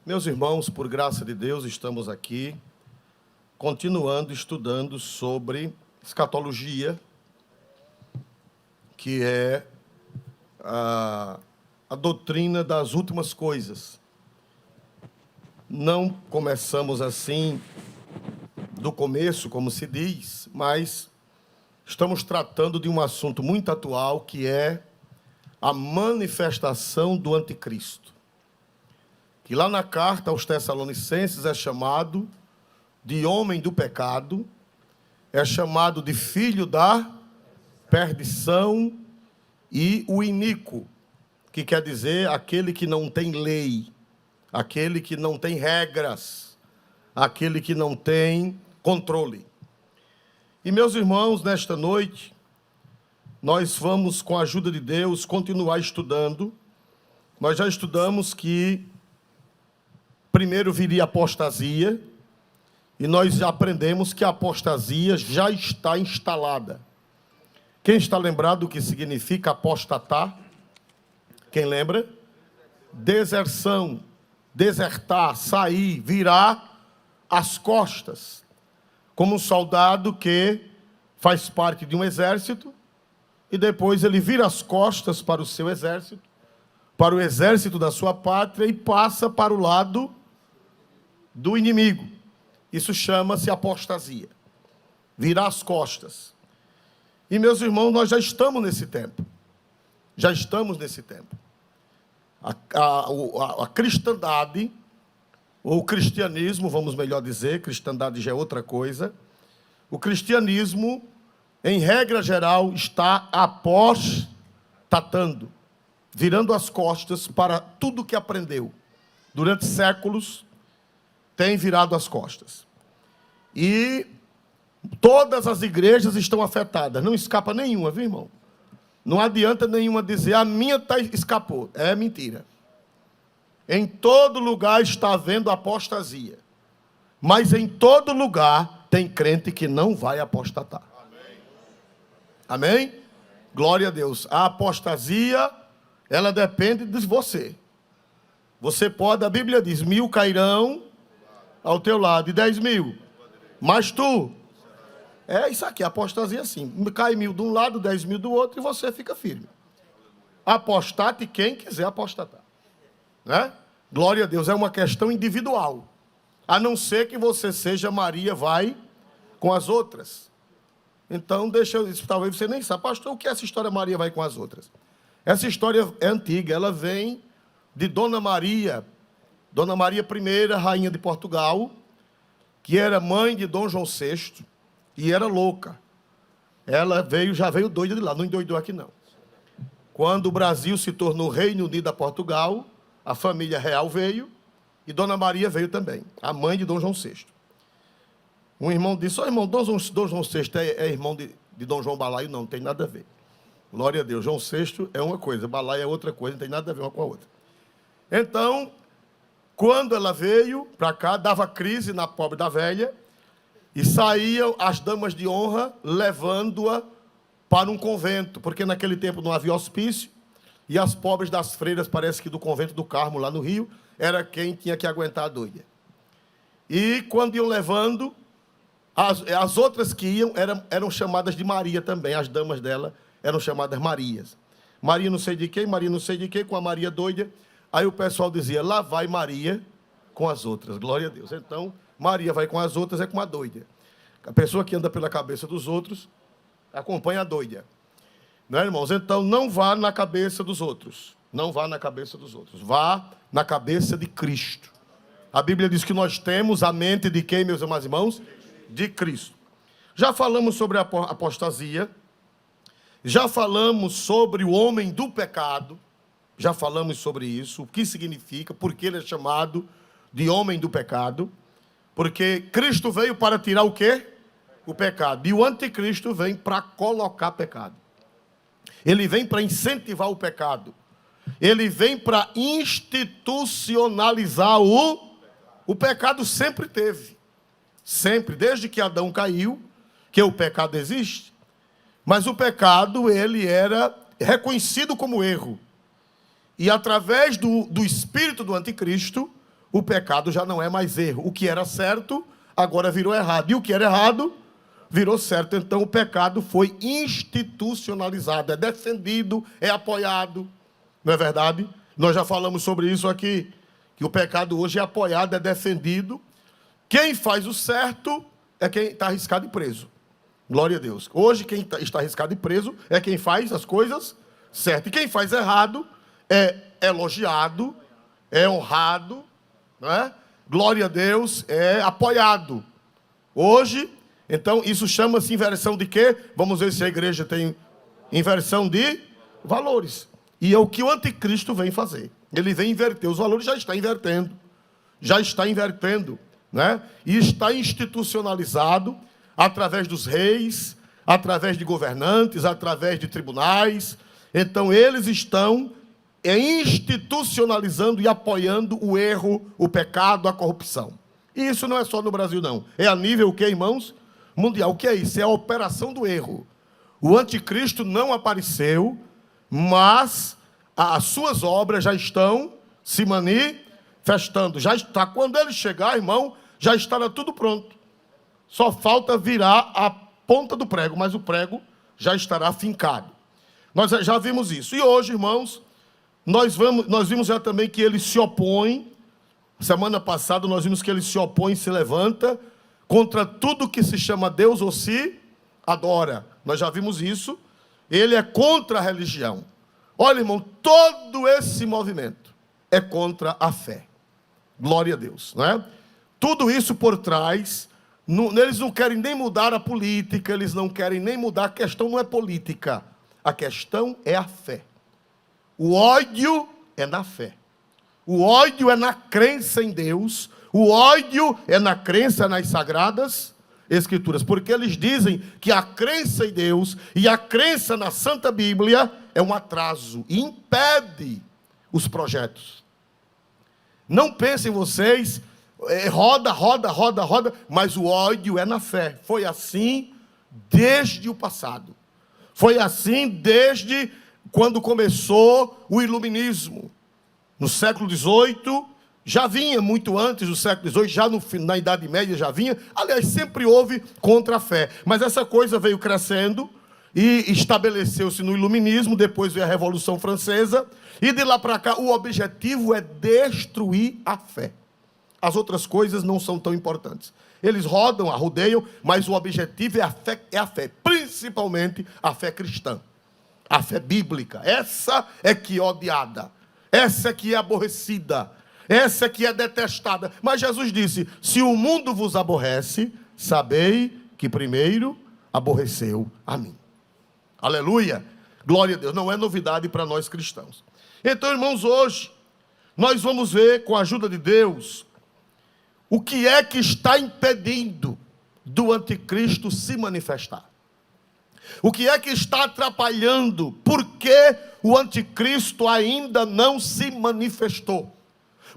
Meus irmãos, por graça de Deus, estamos aqui continuando estudando sobre escatologia, que é a doutrina das últimas coisas. Não começamos assim do começo, como se diz, mas estamos tratando de um assunto muito atual, que é a manifestação do anticristo, que lá na carta aos Tessalonicenses é chamado de homem do pecado, é chamado de filho da perdição e o iníquo, que quer dizer aquele que não tem lei, aquele que não tem regras, aquele que não tem controle. E, meus irmãos, nesta noite, nós vamos, com a ajuda de Deus, continuar estudando. Nós já estudamos que primeiro viria a apostasia, e nós já aprendemos que a apostasia já está instalada. Quem está lembrado do que significa apostatar? Quem lembra? Deserção, desertar, sair, virar as costas. Como um soldado que faz parte de um exército, e depois ele vira as costas para o seu exército, para o exército da sua pátria, e passa para o lado do inimigo. Isso chama-se apostasia. Virar as costas. E, meus irmãos, nós já estamos nesse tempo. Já estamos nesse tempo. A cristandade, ou o cristianismo, vamos melhor dizer, cristandade já é outra coisa. O cristianismo, em regra geral, está apostatando, virando as costas para tudo que aprendeu. Durante séculos, tem virado as costas. E todas as igrejas estão afetadas, não escapa nenhuma, viu, irmão? Não adianta nenhuma dizer, a minha escapou. É mentira. Em todo lugar está havendo apostasia. Mas em todo lugar tem crente que não vai apostatar. Amém? Amém? Glória a Deus. A apostasia, ela depende de você. Você pode, a Bíblia diz, 1000 cairão ao teu lado e 10.000. Mas tu, é isso aqui, apostasia assim. Cai 1000 de um lado, 10.000 do outro, e você fica firme. Apostate quem quiser apostatar. Né? Glória a Deus, é uma questão individual. A não ser que você seja Maria, vai com as outras. Então, talvez você nem saiba, pastor, o que é essa história Maria vai com as outras? Essa história é antiga, ela vem de Dona Maria I, rainha de Portugal, que era mãe de Dom João VI, e era louca. Ela já veio doida de lá, não endoidou aqui não. Quando o Brasil se tornou Reino Unido a Portugal, a família real veio, e Dona Maria veio também, a mãe de Dom João VI. Um irmão disse, irmão, Dom João VI é irmão de Dom João Balaio? Não tem nada a ver. Glória a Deus, João VI é uma coisa, Balaio é outra coisa, não tem nada a ver uma com a outra. Então, quando ela veio para cá, dava crise na pobre da velha, e saíam as damas de honra levando-a para um convento, porque naquele tempo não havia hospício, e as pobres das freiras, parece que do convento do Carmo, lá no Rio, era quem tinha que aguentar a doida. E quando iam levando, as outras que iam eram chamadas de Maria também, as damas dela eram chamadas Marias. Maria não sei de quem, Maria não sei de quem, com a Maria doida. Aí o pessoal dizia, lá vai Maria com as outras, glória a Deus. Então, Maria vai com as outras, é com a doida. A pessoa que anda pela cabeça dos outros, acompanha a doida. Não é, irmãos? Então, não vá na cabeça dos outros. Não vá na cabeça dos outros. Vá na cabeça de Cristo. A Bíblia diz que nós temos a mente de quem, meus amados irmãos? De Cristo. Já falamos sobre a apostasia. Já falamos sobre o homem do pecado. Já falamos sobre isso, o que significa, por que ele é chamado de homem do pecado. Porque Cristo veio para tirar o quê? O pecado. E o anticristo vem para colocar pecado. Ele vem para incentivar o pecado. Ele vem para institucionalizar o pecado. Sempre teve. Sempre, desde que Adão caiu, que o pecado existe. Mas o pecado, ele era reconhecido como erro. E através do espírito do anticristo, o pecado já não é mais erro. O que era certo, agora virou errado. E o que era errado, virou certo. Então, o pecado foi institucionalizado, é defendido, é apoiado. Não é verdade? Nós já falamos sobre isso aqui, que o pecado hoje é apoiado, é defendido. Quem faz o certo é quem está arriscado e preso. Glória a Deus. Hoje, quem está arriscado e preso é quem faz as coisas certas. E quem faz errado é elogiado, é honrado, não é? Glória a Deus, é apoiado. Hoje, então, isso chama-se inversão de quê? Vamos ver se a igreja tem inversão de valores. E é o que o anticristo vem fazer. Ele vem inverter os valores, já está invertendo. Né? E está institucionalizado através dos reis, através de governantes, através de tribunais. Então, eles estão institucionalizando e apoiando o erro, o pecado, a corrupção. E isso não é só no Brasil, não. É a nível, o que, irmãos? Mundial. O que é isso? É a operação do erro. O anticristo não apareceu, mas as suas obras já estão se manifestando. Já está. Quando ele chegar, irmão, já estará tudo pronto. Só falta virar a ponta do prego, mas o prego já estará fincado. Nós já vimos isso. E hoje, irmãos, nós vimos já também que ele se opõe. Semana passada nós vimos que ele se opõe, se levanta contra tudo que se chama Deus ou se adora. Nós já vimos isso. Ele é contra a religião. Olha, irmão, todo esse movimento é contra a fé. Glória a Deus, não é? Tudo isso por trás, eles não querem nem mudar a política, eles não querem nem mudar, a questão não é política, a questão é a fé. O ódio é na fé. O ódio é na crença em Deus, o ódio é na crença nas sagradas Escrituras, porque eles dizem que a crença em Deus e a crença na Santa Bíblia é um atraso e impede os projetos. Não pensem vocês, roda, mas o ódio é na fé. Foi assim desde o passado. Foi assim desde quando começou o iluminismo. No século XVIII, já vinha muito antes do século XVIII, já na Idade Média já vinha. Aliás, sempre houve contra a fé. Mas essa coisa veio crescendo e estabeleceu-se no iluminismo, depois veio a Revolução Francesa, e de lá para cá o objetivo é destruir a fé. As outras coisas não são tão importantes. Eles rodeiam, mas o objetivo é a fé, principalmente a fé cristã, a fé bíblica. Essa é que é odiada, essa é que é aborrecida, essa é que é detestada. Mas Jesus disse, se o mundo vos aborrece, sabei que primeiro aborreceu a mim. Aleluia, glória a Deus. Não é novidade para nós cristãos. Então, irmãos, hoje nós vamos ver, com a ajuda de Deus, o que é que está impedindo do anticristo se manifestar. O que é que está atrapalhando? Por que o anticristo ainda não se manifestou?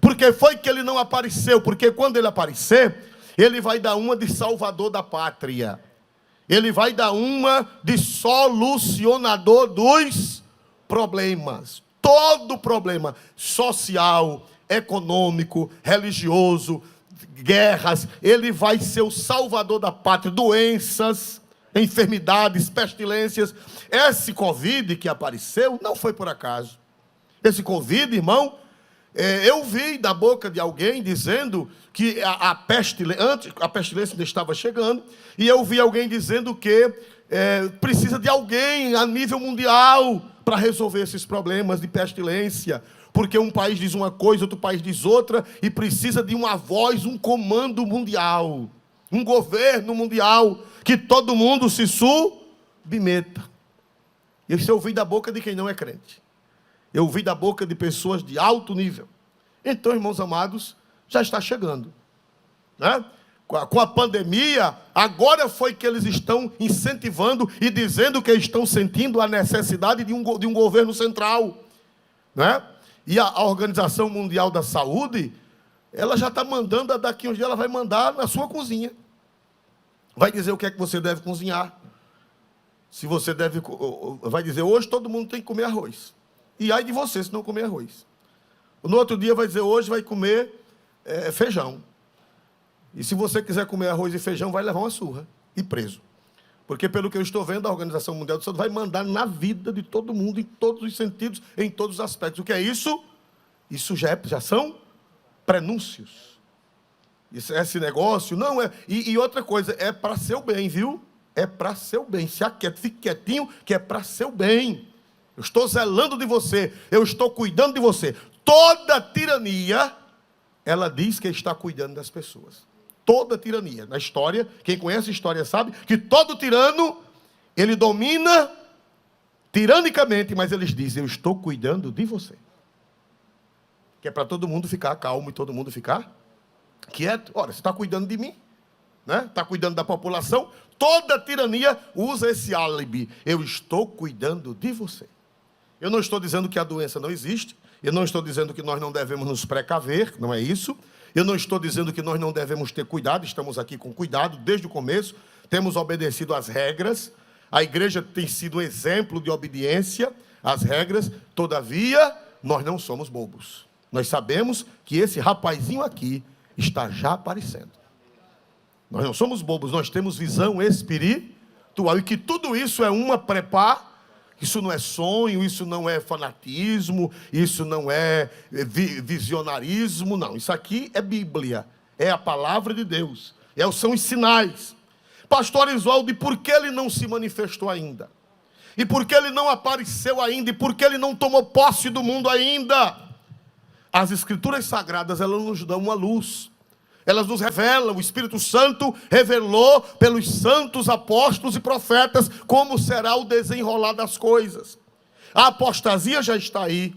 Por que foi que ele não apareceu? Porque quando ele aparecer, ele vai dar uma de salvador da pátria. Ele vai dar uma de solucionador dos problemas. Todo problema social, econômico, religioso, guerras, ele vai ser o salvador da pátria. Doenças, enfermidades, pestilências. Esse Covid que apareceu não foi por acaso. Esse Covid, irmão, eu vi da boca de alguém dizendo que a pestilência ainda estava chegando, e eu vi alguém dizendo que precisa de alguém a nível mundial para resolver esses problemas de pestilência, porque um país diz uma coisa, outro país diz outra, e precisa de uma voz, um comando mundial, um governo mundial, que todo mundo se submeta. Isso eu ouvi da boca de quem não é crente. Eu ouvi da boca de pessoas de alto nível. Então, irmãos amados, já está chegando, né? Com a pandemia, agora foi que eles estão incentivando e dizendo que estão sentindo a necessidade de um governo central, né? E a Organização Mundial da Saúde, ela já está mandando, daqui uns dias ela vai mandar na sua cozinha. Vai dizer o que é que você deve cozinhar. Se você deve, vai dizer, hoje todo mundo tem que comer arroz. E ai de você se não comer arroz. No outro dia vai dizer, hoje vai comer feijão. E se você quiser comer arroz e feijão, vai levar uma surra e preso. Porque, pelo que eu estou vendo, a Organização Mundial de Saúde vai mandar na vida de todo mundo, em todos os sentidos, em todos os aspectos. O que é isso? Isso já são prenúncios. Esse negócio não é... E outra coisa, é para seu bem, viu? É para seu bem. Se aquieta, fique quietinho, que é para seu bem. Eu estou zelando de você, eu estou cuidando de você. Toda tirania, ela diz que está cuidando das pessoas. Toda tirania. Na história, quem conhece a história sabe que todo tirano, ele domina tiranicamente, mas eles dizem, eu estou cuidando de você. Que é para todo mundo ficar calmo e todo mundo ficar quieto. Ora, você está cuidando de mim, né? Está cuidando da população. Toda tirania usa esse álibi. Eu estou cuidando de você. Eu não estou dizendo que a doença não existe. Eu não estou dizendo que nós não devemos nos precaver. Não é isso. Eu não estou dizendo que nós não devemos ter cuidado. Estamos aqui com cuidado desde o começo. Temos obedecido às regras. A igreja tem sido um exemplo de obediência às regras. Todavia, nós não somos bobos. Nós sabemos que esse rapazinho aqui está já aparecendo. Nós não somos bobos, nós temos visão espiritual. E que tudo isso é uma preparação. Isso não é sonho, isso não é fanatismo, isso não é visionarismo, não. Isso aqui é Bíblia, é a palavra de Deus, são os sinais. Pastor Oswaldo, e por que ele não se manifestou ainda? E por que ele não apareceu ainda? E por que ele não tomou posse do mundo ainda? As Escrituras Sagradas, elas nos dão uma luz. Elas nos revelam, o Espírito Santo revelou pelos santos apóstolos e profetas como será o desenrolar das coisas. A apostasia já está aí.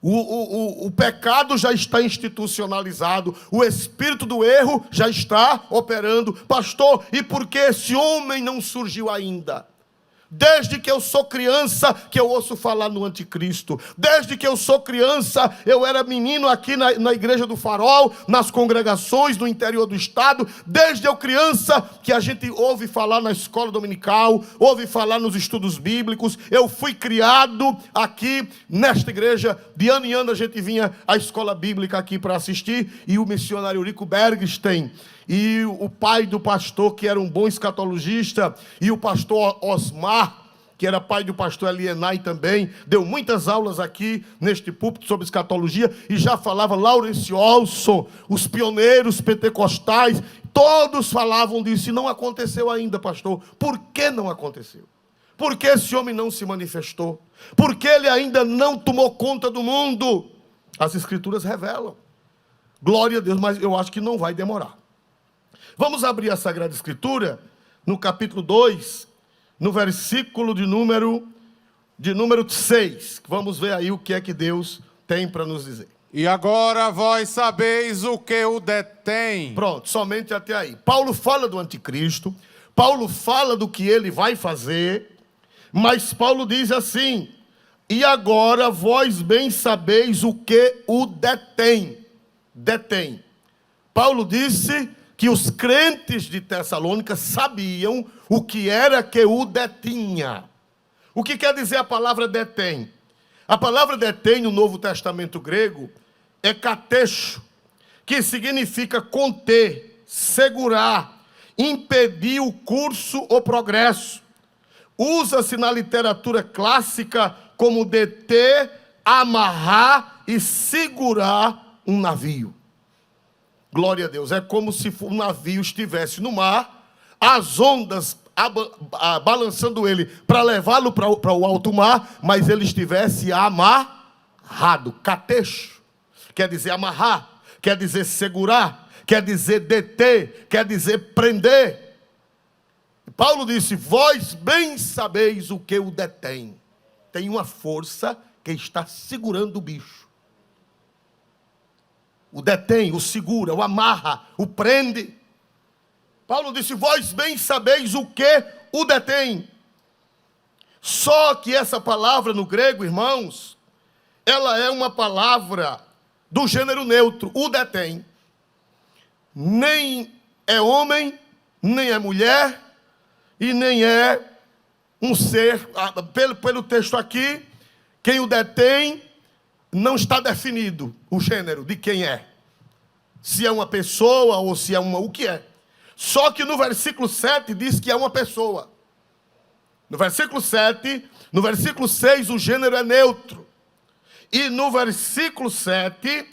O pecado já está institucionalizado. O espírito do erro já está operando. Pastor, e por que esse homem não surgiu ainda? Desde que eu sou criança, que eu ouço falar no anticristo. Desde que eu sou criança, eu era menino aqui na igreja do Farol, nas congregações do interior do estado. Desde eu criança, que a gente ouve falar na escola dominical, ouve falar nos estudos bíblicos. Eu fui criado aqui nesta igreja. De ano em ano a gente vinha à escola bíblica aqui para assistir. E o missionário Eurico Bergsten e o pai do pastor, que era um bom escatologista, e o pastor Osmar, que era pai do pastor Elienay também, deu muitas aulas aqui neste púlpito sobre escatologia, e já falava Lawrence Olson, os pioneiros pentecostais, todos falavam disso, e não aconteceu ainda, pastor. Por que não aconteceu? Por que esse homem não se manifestou? Por que ele ainda não tomou conta do mundo? As Escrituras revelam. Glória a Deus, mas eu acho que não vai demorar. Vamos abrir a Sagrada Escritura, no capítulo 2, no versículo de número 6. Vamos ver aí o que é que Deus tem para nos dizer. E agora vós sabeis o que o detém. Pronto, somente até aí. Paulo fala do anticristo, Paulo fala do que ele vai fazer, mas Paulo diz assim, e agora vós bem sabeis o que o detém. Detém. Paulo disse que os crentes de Tessalônica sabiam o que era que o detinha. O que quer dizer a palavra detém? A palavra detém no Novo Testamento grego é katexo, que significa conter, segurar, impedir o curso ou progresso. Usa-se na literatura clássica como deter, amarrar e segurar um navio. Glória a Deus, é como se o navio estivesse no mar, as ondas balançando ele para levá-lo para o alto mar, mas ele estivesse amarrado. Katexo quer dizer amarrar, quer dizer segurar, quer dizer deter, quer dizer prender. Paulo disse, vós bem sabeis o que o detém. Tem uma força que está segurando o bicho. O detém, o segura, o amarra, o prende. Paulo disse, vós bem sabeis o que o detém. Só que essa palavra no grego, irmãos, ela é uma palavra do gênero neutro, o detém. Nem é homem, nem é mulher, e nem é um ser. Pelo texto aqui, quem o detém, não está definido o gênero de quem é. se é uma pessoa ou se é o que é. Só que no versículo 7 diz que é uma pessoa. No versículo 7, no versículo 6 o gênero é neutro. E no versículo 7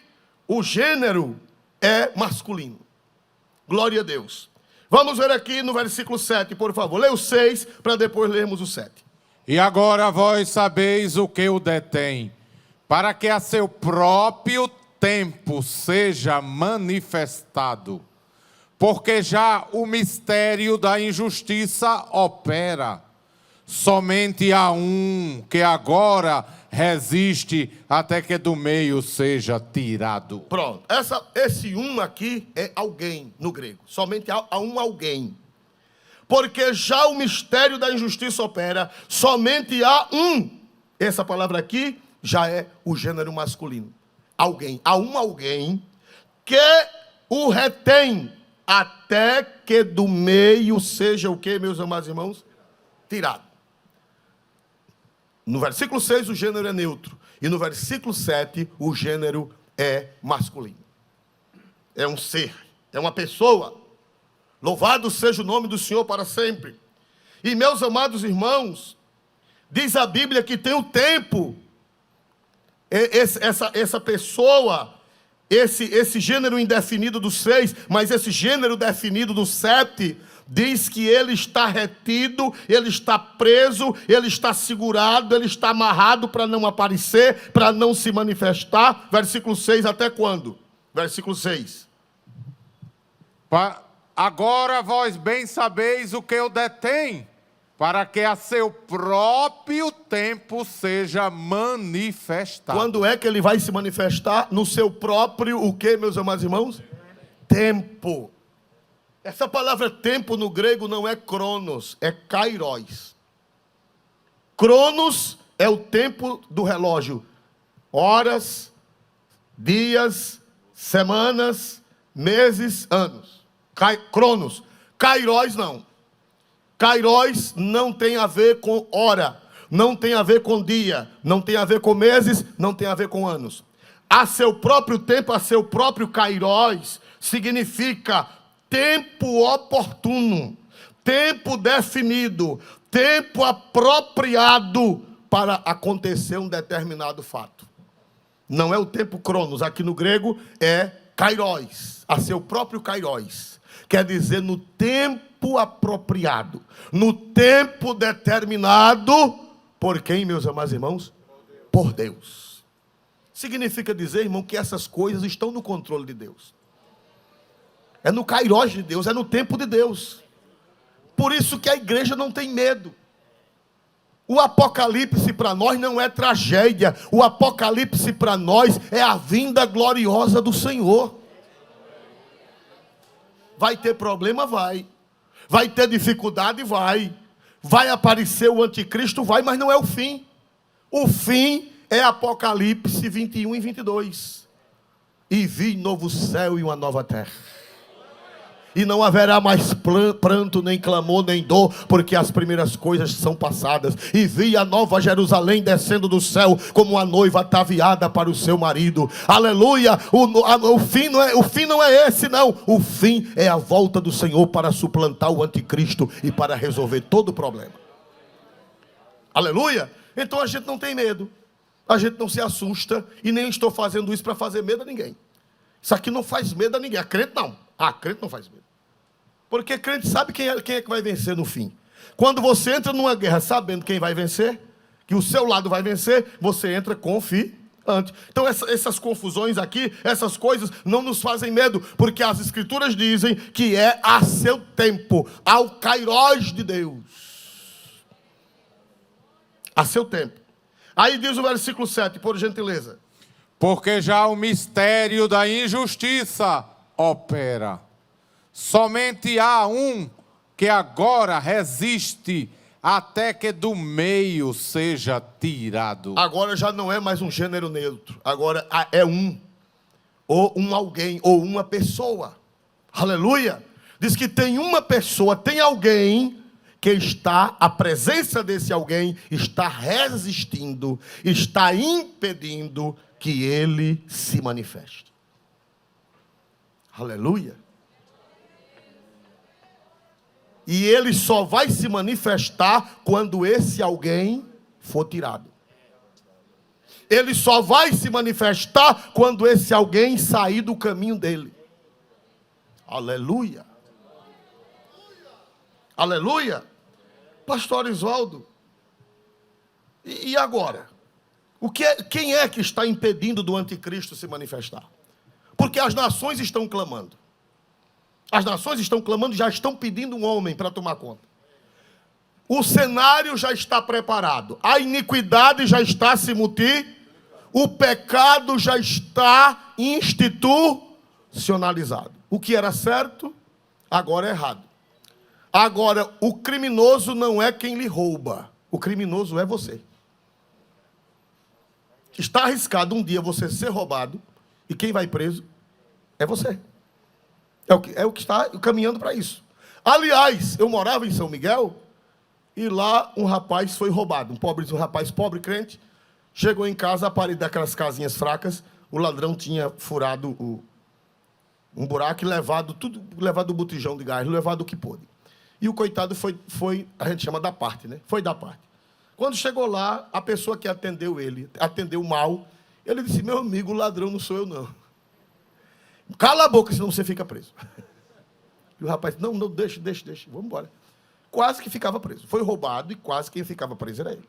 o gênero é masculino. Glória a Deus. Vamos ver aqui no versículo 7, por favor. Lê o 6 para depois lermos o 7. E agora vós sabeis o que o detém, para que a seu próprio tempo seja manifestado. Porque já o mistério da injustiça opera. Somente há um que agora resiste até que do meio seja tirado. Pronto. Esse aqui é alguém no grego. Somente há um alguém. Porque já o mistério da injustiça opera, somente há um. Essa palavra aqui já é o gênero masculino. Alguém. Há um alguém que o retém até que do meio seja o que, meus amados irmãos? Tirado. No versículo 6 o gênero é neutro. E no versículo 7 o gênero é masculino. É um ser, é uma pessoa. Louvado seja o nome do Senhor para sempre. E meus amados irmãos, diz a Bíblia que tem o tempo. Essa pessoa, esse gênero indefinido do 6, mas esse gênero definido do 7, diz que ele está retido, ele está preso, ele está segurado, ele está amarrado para não aparecer, para não se manifestar. Versículo 6, até quando? Versículo 6. Agora vós bem sabeis o que o detém, para que a seu próprio tempo seja manifestado. Quando é que ele vai se manifestar? No seu próprio, o que, meus amados irmãos? Tempo. Essa palavra tempo no grego não é cronos, é kairos. Cronos é o tempo do relógio. Horas, dias, semanas, meses, anos. Cronos. Kairos não. Kairos não tem a ver com hora, não tem a ver com dia, não tem a ver com meses, não tem a ver com anos. A seu próprio tempo, a seu próprio kairos, significa tempo oportuno, tempo definido, tempo apropriado para acontecer um determinado fato. Não é o tempo cronos, aqui no grego é kairos, a seu próprio kairos. Quer dizer, no tempo apropriado, no tempo determinado, por quem, meus amados irmãos? Por Deus. Significa dizer, irmão, que essas coisas estão no controle de Deus. É no kairos de Deus, é no tempo de Deus. Por isso que a igreja não tem medo. O Apocalipse para nós não é tragédia. O Apocalipse para nós é a vinda gloriosa do Senhor. Vai ter problema? Vai. Vai ter dificuldade? Vai. Vai aparecer o anticristo? Vai, mas não é o fim. O fim é Apocalipse 21 e 22. E vi novo céu e uma nova terra. E não haverá mais pranto, nem clamor, nem dor, porque as primeiras coisas são passadas. E vi a nova Jerusalém descendo do céu, como a noiva ataviada para o seu marido. Aleluia! O fim não é esse, não. O fim é a volta do Senhor para suplantar o anticristo e para resolver todo o problema. Aleluia! Então a gente não tem medo. A gente não se assusta. E nem estou fazendo isso para fazer medo a ninguém. Isso aqui não faz medo a ninguém. A crente não. A crente não faz medo. Porque crente sabe quem é que vai vencer no fim. Quando você entra numa guerra sabendo quem vai vencer, que o seu lado vai vencer, você entra confiante. Então essas confusões aqui, essas coisas não nos fazem medo, porque as escrituras dizem que é a seu tempo, ao kairos de Deus. A seu tempo. Aí diz o versículo 7, por gentileza. Porque já o mistério da injustiça opera. Somente há um que agora resiste até que do meio seja tirado. Agora já não é mais um gênero neutro. Agora é ou um alguém, ou uma pessoa. Aleluia! Diz que tem uma pessoa, tem alguém que está, a presença desse alguém está resistindo, está impedindo que ele se manifeste. Aleluia. E ele só vai se manifestar quando esse alguém for tirado. Ele só vai se manifestar quando esse alguém sair do caminho dele. Aleluia. Aleluia. Pastor Oswaldo, e agora? Quem é que está impedindo do anticristo se manifestar? Porque as nações estão clamando. As nações estão clamando, já estão pedindo um homem para tomar conta. O cenário já está preparado. A iniquidade já está se o pecado já está institucionalizado. O que era certo, agora é errado. Agora, o criminoso não é quem lhe rouba. O criminoso é você. Está arriscado um dia você ser roubado e quem vai preso é você. É o que está caminhando para isso. Aliás, eu morava em São Miguel e lá um rapaz foi roubado. Um rapaz pobre, crente, chegou em casa, a parede daquelas casinhas fracas, o ladrão tinha furado um buraco e levado o botijão de gás, levado o que pôde. E o coitado foi, a gente chama da parte, né? Foi da parte. Quando chegou lá, a pessoa que atendeu ele, atendeu mal, ele disse, meu amigo, o ladrão não sou eu, não. Cala a boca, senão você fica preso. E o rapaz, não, deixa, vamos embora. Quase que ficava preso. Foi roubado e quase quem ficava preso era ele.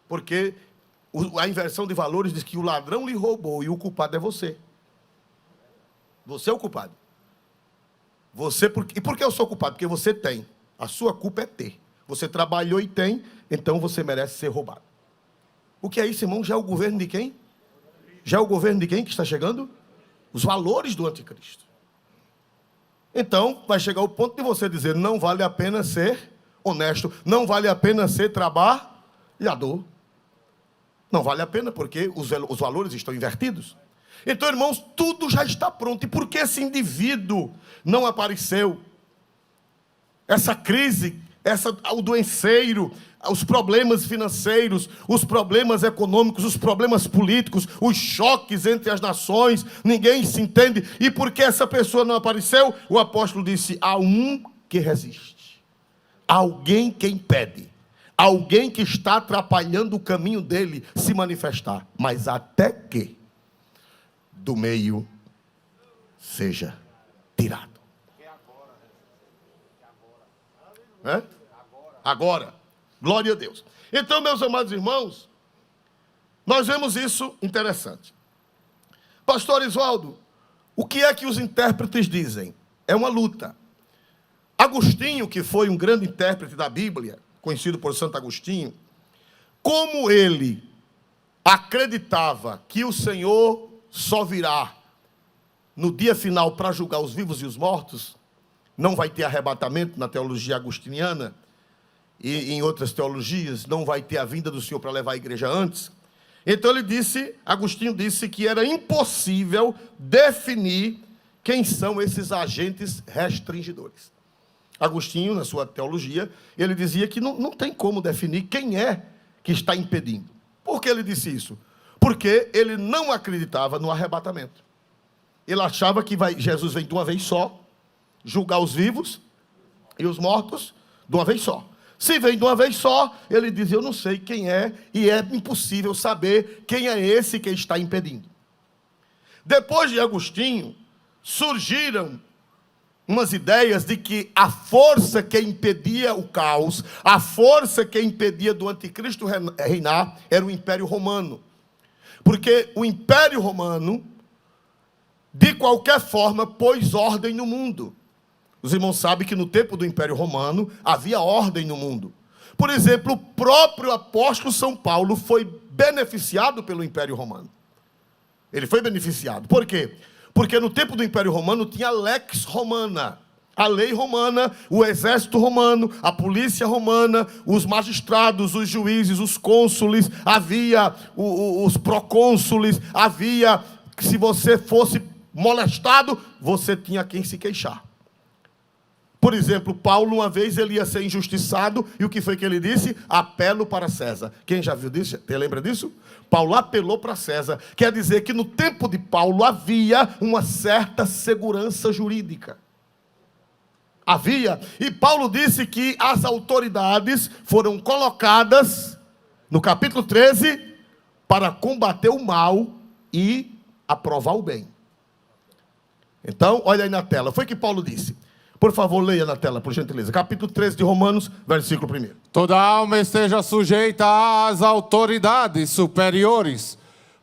Porque a inversão de valores diz que o ladrão lhe roubou e o culpado é você. Você é o culpado. E por que eu sou culpado? Porque você tem. A sua culpa é ter. Você trabalhou e tem, então você merece ser roubado. O que é isso, irmão? Já é o governo de quem? Já é o governo de quem que está chegando? Os valores do anticristo. Então, vai chegar o ponto de você dizer, não vale a pena ser honesto, não vale a pena ser trabalhador. Não vale a pena, porque os valores estão invertidos. Então, irmãos, tudo já está pronto. E por que esse indivíduo não apareceu? Essa crise, o doenceiro, os problemas financeiros, os problemas econômicos, os problemas políticos, os choques entre as nações, ninguém se entende. E por que essa pessoa não apareceu? O apóstolo disse, há um que resiste. Alguém que impede. Alguém que está atrapalhando o caminho dele se manifestar. Mas até que do meio seja tirado. É? Agora. Glória a Deus. Então, meus amados irmãos, nós vemos isso interessante. Pastor Oswaldo, o que é que os intérpretes dizem? É uma luta. Agostinho, que foi um grande intérprete da Bíblia, conhecido por Santo Agostinho, como ele acreditava que o Senhor só virá no dia final para julgar os vivos e os mortos, não vai ter arrebatamento na teologia agostiniana, e em outras teologias, não vai ter a vinda do Senhor para levar a igreja antes. Então Agostinho disse que era impossível definir quem são esses agentes restringidores. Agostinho, na sua teologia, ele dizia que não tem como definir quem é que está impedindo. Por que ele disse isso? Porque ele não acreditava no arrebatamento. Ele achava que Jesus vem de uma vez só, julgar os vivos e os mortos de uma vez só. Se vem de uma vez só, ele diz, eu não sei quem é, e é impossível saber quem é esse que está impedindo. Depois de Agostinho, surgiram umas ideias de que a força que impedia o caos, a força que impedia do anticristo reinar, era o Império Romano. Porque o Império Romano, de qualquer forma, pôs ordem no mundo. Os irmãos sabem que no tempo do Império Romano havia ordem no mundo. Por exemplo, o próprio apóstolo São Paulo foi beneficiado pelo Império Romano. Ele foi beneficiado. Por quê? Porque no tempo do Império Romano tinha a lex romana, a lei romana, o exército romano, a polícia romana, os magistrados, os juízes, os cônsules, havia os procônsules, havia, se você fosse molestado, você tinha quem se queixar. Por exemplo, Paulo, uma vez, ele ia ser injustiçado, e o que foi que ele disse? Apelo para César. Quem já viu disso? Você lembra disso? Paulo apelou para César. Quer dizer que no tempo de Paulo havia uma certa segurança jurídica. Havia. E Paulo disse que as autoridades foram colocadas, no capítulo 13, para combater o mal e aprovar o bem. Então, olha aí na tela. Foi o que Paulo disse. Por favor, leia na tela, por gentileza. Capítulo 13 de Romanos, versículo 1. Toda alma esteja sujeita às autoridades superiores,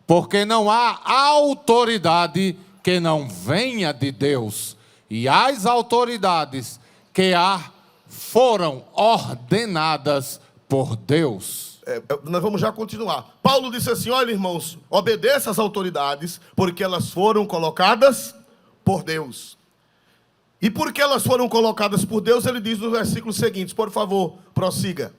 porque não há autoridade que não venha de Deus. E as autoridades que há foram ordenadas por Deus. Nós vamos já continuar. Paulo disse assim, olha, irmãos, obedeça às autoridades, porque elas foram colocadas por Deus. E porque elas foram colocadas por Deus, ele diz nos versículos seguintes, por favor, prossiga.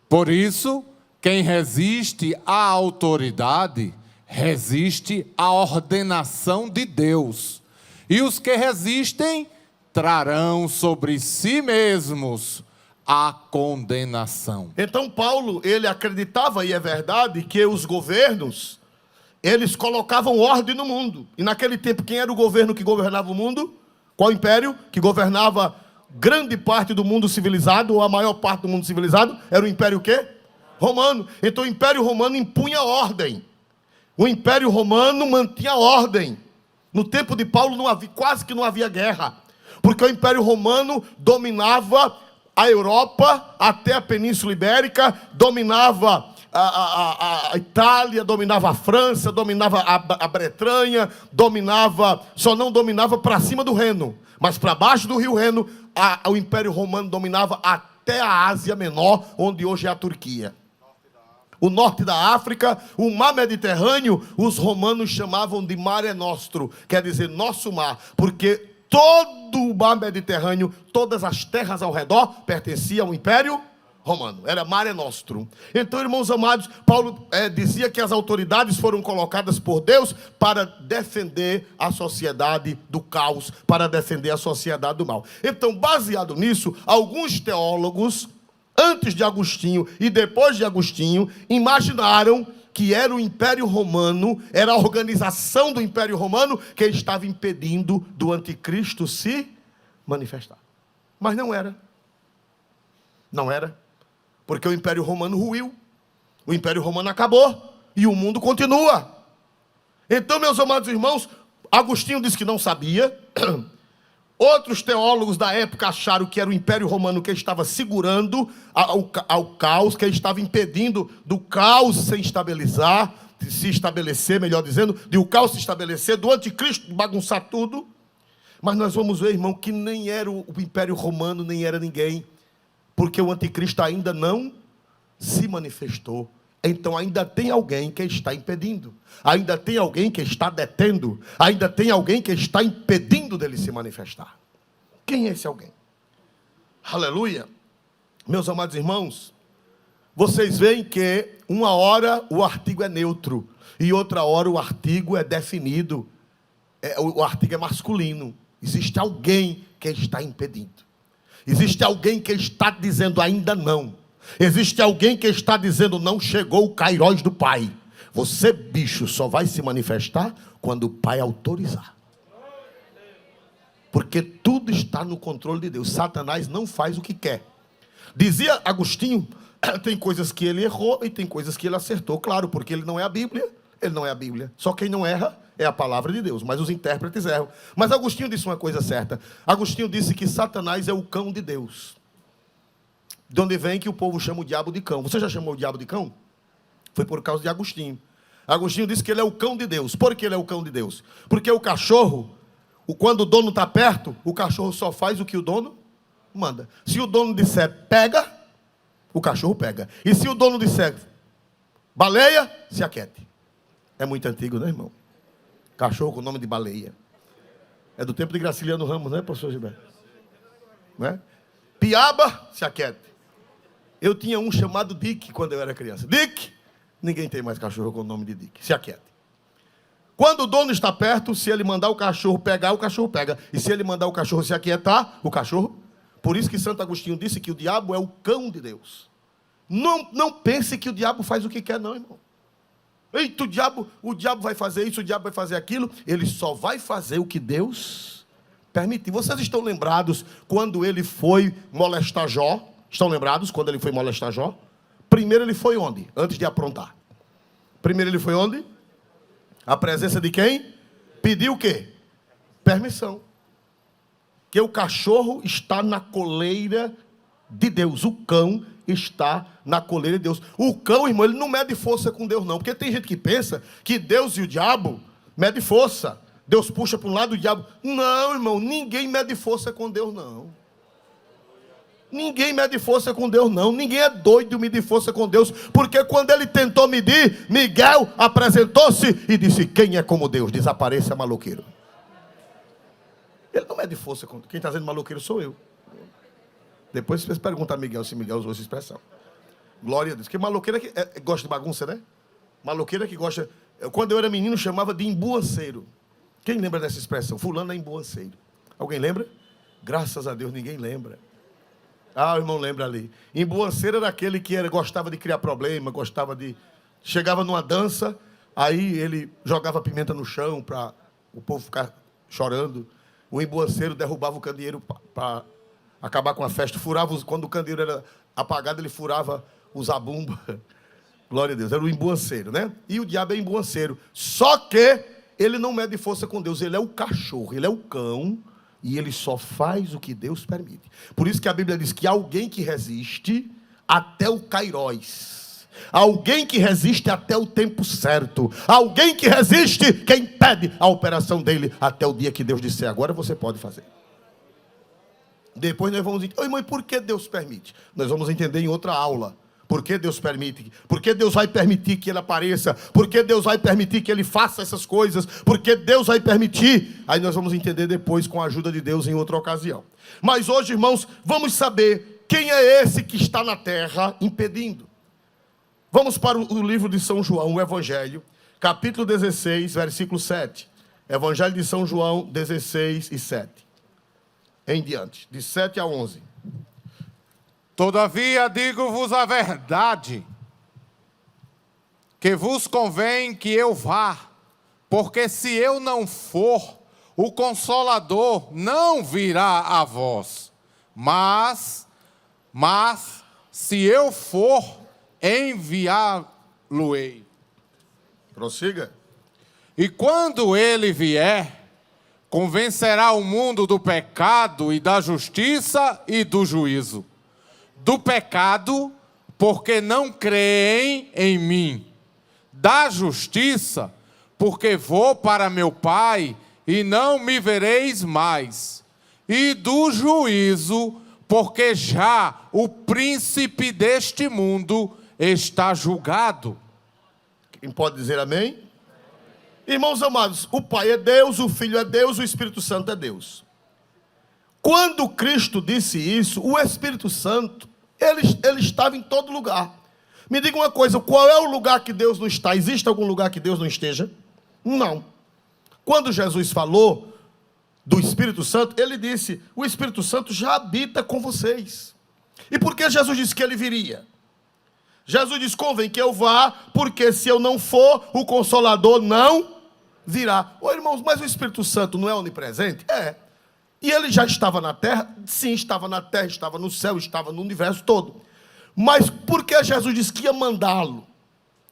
Por isso, quem resiste à autoridade, resiste à ordenação de Deus. E os que resistem, trarão sobre si mesmos a condenação. Então Paulo, ele acreditava, e é verdade, que os governos, eles colocavam ordem no mundo. E naquele tempo, quem era o governo que governava o mundo? Qual império que governava grande parte do mundo civilizado, ou a maior parte do mundo civilizado? Era o Império o quê? Romano. Então o Império Romano impunha ordem. O Império Romano mantinha ordem. No tempo de Paulo quase que não havia guerra. Porque o Império Romano dominava a Europa até a Península Ibérica, dominava a Itália, dominava a França, dominava a Bretanha, só não dominava para cima do Reno, mas para baixo do rio Reno, o Império Romano dominava até a Ásia Menor, onde hoje é a Turquia. O norte da África, o mar Mediterrâneo, os romanos chamavam de Mare Nostrum, quer dizer nosso mar, porque todo o mar Mediterrâneo, todas as terras ao redor pertenciam ao Império Romano, era Mare Nostrum. Então, irmãos amados, Paulo dizia que as autoridades foram colocadas por Deus para defender a sociedade do caos, para defender a sociedade do mal. Então, baseado nisso, alguns teólogos, antes de Agostinho e depois de Agostinho, imaginaram que era o Império Romano, era a organização do Império Romano que estava impedindo do anticristo se manifestar. Mas não era. Não era. Porque o Império Romano ruiu, o Império Romano acabou e o mundo continua. Então, meus amados irmãos, Agostinho disse que não sabia. Outros teólogos da época acharam que era o Império Romano que estava segurando ao caos, que estava impedindo do caos se estabelecer, melhor dizendo, de o caos se estabelecer, do anticristo bagunçar tudo. Mas nós vamos ver, irmão, que nem era o Império Romano, nem era ninguém. Porque o anticristo ainda não se manifestou. Então ainda tem alguém que está impedindo. Ainda tem alguém que está detendo. Ainda tem alguém que está impedindo dele se manifestar. Quem é esse alguém? Aleluia. Meus amados irmãos, vocês veem que uma hora o artigo é neutro e outra hora o artigo é definido. O artigo é masculino. Existe alguém que está impedindo. Existe alguém que está dizendo ainda não. Existe alguém que está dizendo não chegou o Kairos do Pai. Você, bicho, só vai se manifestar quando o Pai autorizar. Porque tudo está no controle de Deus. Satanás não faz o que quer. Dizia Agostinho, tem coisas que ele errou e tem coisas que ele acertou. Claro, porque ele não é a Bíblia. Ele não é a Bíblia. Só quem não erra é a palavra de Deus, mas os intérpretes erram. Mas Agostinho disse uma coisa certa. Agostinho disse que Satanás é o cão de Deus. De onde vem que o povo chama o diabo de cão. Você já chamou o diabo de cão? Foi por causa de Agostinho. Agostinho disse que ele é o cão de Deus. Por que ele é o cão de Deus? Porque o cachorro, quando o dono está perto, o cachorro só faz o que o dono manda. Se o dono disser pega, o cachorro pega. E se o dono disser baleia, se aquiete. É muito antigo, né, irmão? Cachorro com nome de baleia. É do tempo de Graciliano Ramos, né, professor Gilberto? Né? Piaba, se aquiete. Eu tinha um chamado Dick quando eu era criança. Dick! Ninguém tem mais cachorro com o nome de Dick. Se aquiete. Quando o dono está perto, se ele mandar o cachorro pegar, o cachorro pega. E se ele mandar o cachorro se aquietar, o cachorro... Por isso que Santo Agostinho disse que o diabo é o cão de Deus. Não pense que o diabo faz o que quer, não, irmão. Eita, o diabo vai fazer isso, o diabo vai fazer aquilo. Ele só vai fazer o que Deus permitir. Vocês estão lembrados quando ele foi molestar Jó? Estão lembrados quando ele foi molestar Jó? Primeiro ele foi onde? Antes de aprontar. Primeiro ele foi onde? A presença de quem? Pediu o quê? Permissão. Que o cachorro está na coleira de Deus. O cão está na coleira de Deus. O cão, irmão, ele não mede força com Deus, não. Porque tem gente que pensa que Deus e o diabo medem força. Deus puxa para um lado e o diabo... Não, irmão, ninguém mede força com Deus, não. Ninguém mede força com Deus, não. Ninguém é doido de medir força com Deus. Porque quando ele tentou medir, Miguel apresentou-se e disse, quem é como Deus? Desapareça, maloqueiro. Ele não mede força com... Quem está dizendo maloqueiro sou eu. Depois vocês perguntam a Miguel se Miguel usou essa expressão. Glória a Deus. Porque maloqueiro é que gosta de bagunça, né? Maloqueiro é que gosta... Quando eu era menino, chamava de embuanceiro. Quem lembra dessa expressão? Fulano é embuanceiro. Alguém lembra? Graças a Deus, ninguém lembra. Ah, o irmão lembra ali. Embuanceiro era aquele que gostava de criar problema, gostava de... Chegava numa dança, aí ele jogava pimenta no chão para o povo ficar chorando. O embuanceiro derrubava o candeeiro para acabar com a festa. Quando o candeeiro era apagado, ele furava o zabumba. Glória a Deus. Era o embuanceiro, né? E o diabo é embuanceiro. Só que ele não mede força com Deus. Ele é o cachorro, ele é o cão. E ele só faz o que Deus permite. Por isso que a Bíblia diz que alguém que resiste até o kairós. Alguém que resiste até o tempo certo. Alguém que resiste que impede a operação dele até o dia que Deus disser, agora você pode fazer. Depois nós vamos entender, irmão, e por que Deus permite? Nós vamos entender em outra aula. Por que Deus permite? Por que Deus vai permitir que ele apareça? Por que Deus vai permitir que ele faça essas coisas? Por que Deus vai permitir? Aí nós vamos entender depois com a ajuda de Deus em outra ocasião. Mas hoje, irmãos, vamos saber quem é esse que está na terra impedindo. Vamos para o livro de São João, o Evangelho, capítulo 16, versículo 7. Evangelho de São João, 16 e 7. Em diante, de 7 a 11. Todavia digo-vos a verdade, que vos convém que eu vá, porque se eu não for, o Consolador não virá a vós. Mas se eu for, enviá-lo-ei. Prossiga. E quando ele vier, convencerá o mundo do pecado e da justiça e do juízo. Do pecado, porque não creem em mim. Da justiça, porque vou para meu Pai e não me vereis mais. E do juízo, porque já o príncipe deste mundo está julgado. Quem pode dizer amém? Irmãos amados, o Pai é Deus, o Filho é Deus, o Espírito Santo é Deus. Quando Cristo disse isso, o Espírito Santo, ele estava em todo lugar. Me diga uma coisa, qual é o lugar que Deus não está? Existe algum lugar que Deus não esteja? Não. Quando Jesus falou do Espírito Santo, ele disse, o Espírito Santo já habita com vocês. E por que Jesus disse que ele viria? Jesus disse, convém que eu vá, porque se eu não for, o Consolador não virá. Ô irmãos, mas o Espírito Santo não é onipresente? É. E ele já estava na terra? Sim, estava na terra, estava no céu, estava no universo todo. Mas por que Jesus disse que ia mandá-lo?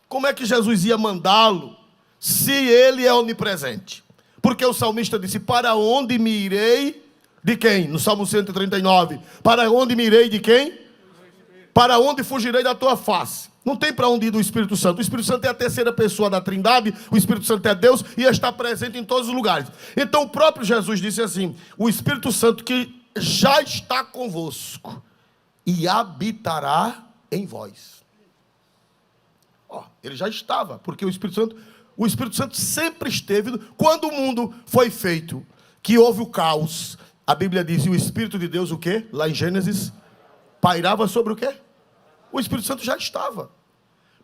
Como é que Jesus ia mandá-lo se ele é onipresente? Porque o salmista disse, para onde me irei de quem? No Salmo 139. Para onde me irei de quem? Para onde fugirei da tua face? Não tem para onde ir do Espírito Santo. O Espírito Santo é a terceira pessoa da Trindade, o Espírito Santo é Deus e está presente em todos os lugares. Então o próprio Jesus disse assim, o Espírito Santo que já está convosco e habitará em vós. Ele já estava, porque o Espírito Santo sempre esteve. Quando o mundo foi feito, que houve o caos, a Bíblia diz, e o Espírito de Deus o quê? Lá em Gênesis, pairava sobre o quê? O Espírito Santo já estava.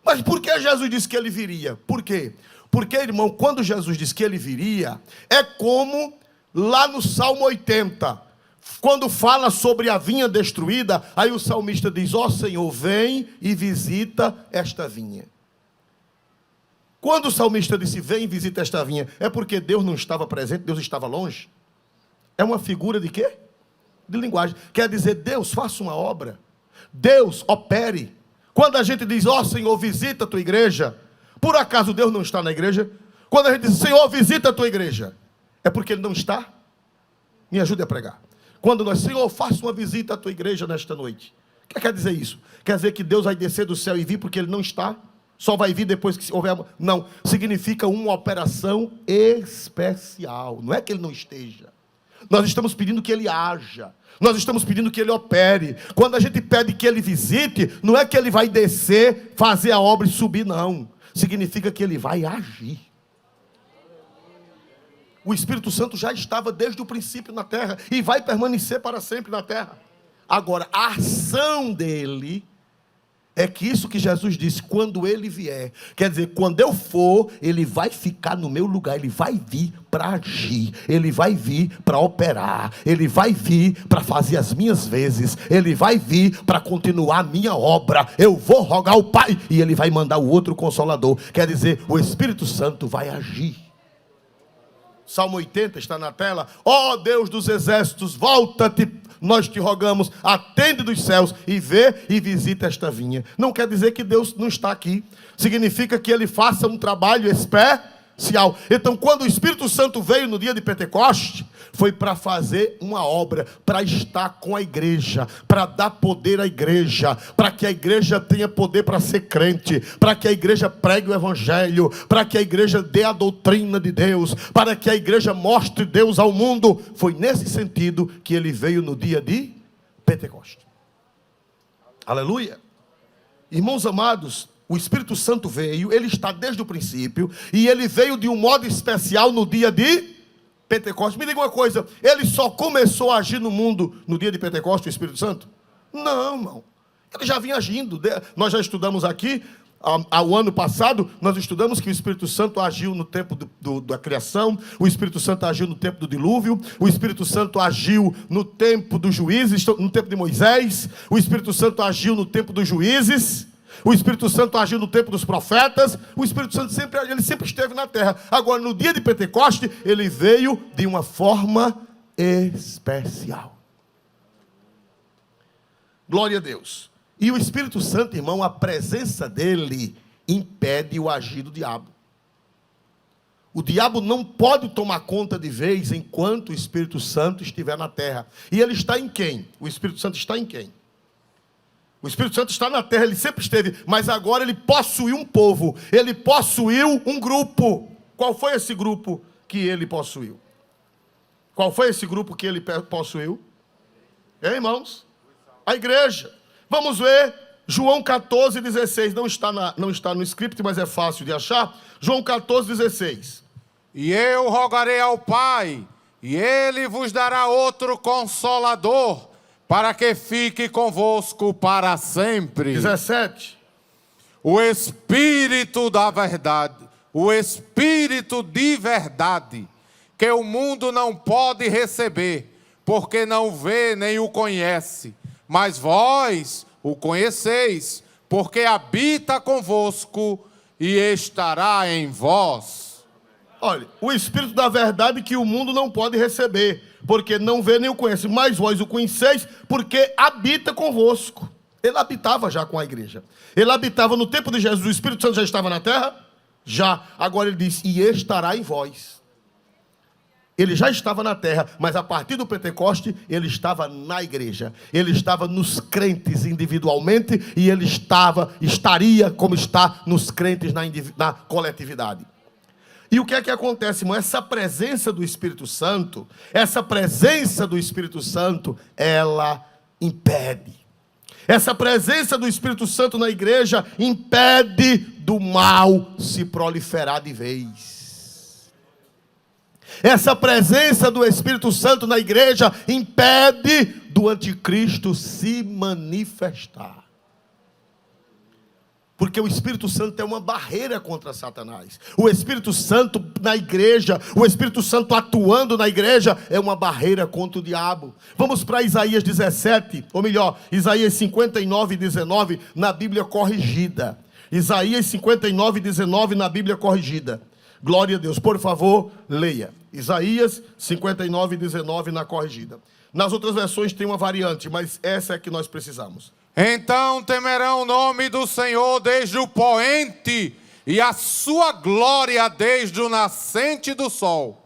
Mas por que Jesus disse que ele viria? Por quê? Porque, irmão, quando Jesus disse que ele viria, é como lá no Salmo 80, quando fala sobre a vinha destruída, aí o salmista diz: ó Senhor, vem e visita esta vinha. Quando o salmista disse: vem e visita esta vinha, é porque Deus não estava presente, Deus estava longe? É uma figura de quê? De linguagem. Quer dizer, Deus faça uma obra, Deus opere. Quando a gente diz: ó Senhor, visita a tua igreja, por acaso Deus não está na igreja? Quando a gente diz: Senhor, visita a tua igreja, é porque Ele não está? Me ajude a pregar. Quando nós: Senhor, faça uma visita à tua igreja nesta noite, o que quer dizer isso? Quer dizer que Deus vai descer do céu e vir porque Ele não está? Só vai vir depois que houver... Não, significa uma operação especial. Não é que Ele não esteja. Nós estamos pedindo que Ele haja. Nós estamos pedindo que Ele opere. Quando a gente pede que Ele visite, não é que Ele vai descer, fazer a obra e subir, não. Significa que Ele vai agir. O Espírito Santo já estava desde o princípio na terra e vai permanecer para sempre na terra. Agora, a ação dele é que isso que Jesus disse: quando Ele vier, quer dizer, quando eu for, Ele vai ficar no meu lugar, Ele vai vir para agir, Ele vai vir para operar, Ele vai vir para fazer as minhas vezes, Ele vai vir para continuar a minha obra. Eu vou rogar ao Pai e Ele vai mandar o outro Consolador. Quer dizer, o Espírito Santo vai agir. Salmo 80 está na tela. Ó Deus dos exércitos, volta-te, nós te rogamos, atende dos céus e vê e visita esta vinha. Não quer dizer que Deus não está aqui. Significa que Ele faça um trabalho especial. Então, quando o Espírito Santo veio no dia de Pentecostes, foi para fazer uma obra, para estar com a igreja, para dar poder à igreja, para que a igreja tenha poder para ser crente, para que a igreja pregue o evangelho, para que a igreja dê a doutrina de Deus, para que a igreja mostre Deus ao mundo. Foi nesse sentido que Ele veio no dia de Pentecostes. Aleluia. Irmãos amados, o Espírito Santo veio, Ele está desde o princípio, e Ele veio de um modo especial no dia de Pentecostes. Me diga uma coisa: Ele só começou a agir no mundo no dia de Pentecostes, o Espírito Santo? Não, irmão. Ele já vinha agindo. Nós já estudamos aqui, ao ano passado, nós estudamos que o Espírito Santo agiu no tempo da criação, o Espírito Santo agiu no tempo do dilúvio, o Espírito Santo agiu no tempo dos juízes, no tempo de Moisés, o Espírito Santo agiu no tempo dos juízes, o Espírito Santo agiu no tempo dos profetas. O Espírito Santo sempre esteve na terra. Agora, no dia de Pentecostes, Ele veio de uma forma especial. Glória a Deus. E o Espírito Santo, irmão, a presença dele impede o agir do diabo. O diabo não pode tomar conta de vez enquanto o Espírito Santo estiver na terra. E ele está em quem? O Espírito Santo está em quem? O Espírito Santo está na terra, ele sempre esteve, mas agora ele possuiu um povo, ele possuiu um grupo. Qual foi esse grupo que ele possuiu? Qual foi esse grupo que ele possuiu? Irmãos? A igreja. Vamos ver João 14,16. Não está no script, mas é fácil de achar. João 14,16. E eu rogarei ao Pai, e Ele vos dará outro Consolador, para que fique convosco para sempre. 17. O Espírito da verdade, o Espírito de verdade, que o mundo não pode receber, porque não vê nem o conhece. Mas vós o conheceis, porque habita convosco e estará em vós. Olha, o Espírito da verdade que o mundo não pode receber, porque não vê nem o conhece, mas vós o conheceis, porque habita convosco. Ele habitava já com a igreja. Ele habitava no tempo de Jesus. O Espírito Santo já estava na terra? Já. Agora ele diz: e estará em vós. Ele já estava na terra, mas a partir do Pentecoste, ele estava na igreja. Ele estava nos crentes individualmente, e ele estaria como está nos crentes na coletividade. E o que é que acontece, irmão? Essa presença do Espírito Santo, ela impede. Essa presença do Espírito Santo na igreja impede do mal se proliferar de vez. Essa presença do Espírito Santo na igreja impede do anticristo se manifestar. Porque o Espírito Santo é uma barreira contra Satanás. O Espírito Santo na igreja, o Espírito Santo atuando na igreja, é uma barreira contra o diabo. Vamos para Isaías 17, ou melhor, Isaías 59, 19, na Bíblia corrigida. Isaías 59, 19, na Bíblia corrigida. Glória a Deus. Por favor, leia. Isaías 59, 19, na corrigida. Nas outras versões tem uma variante, mas essa é que nós precisamos. Então temerão o nome do Senhor desde o poente, e a sua glória desde o nascente do sol.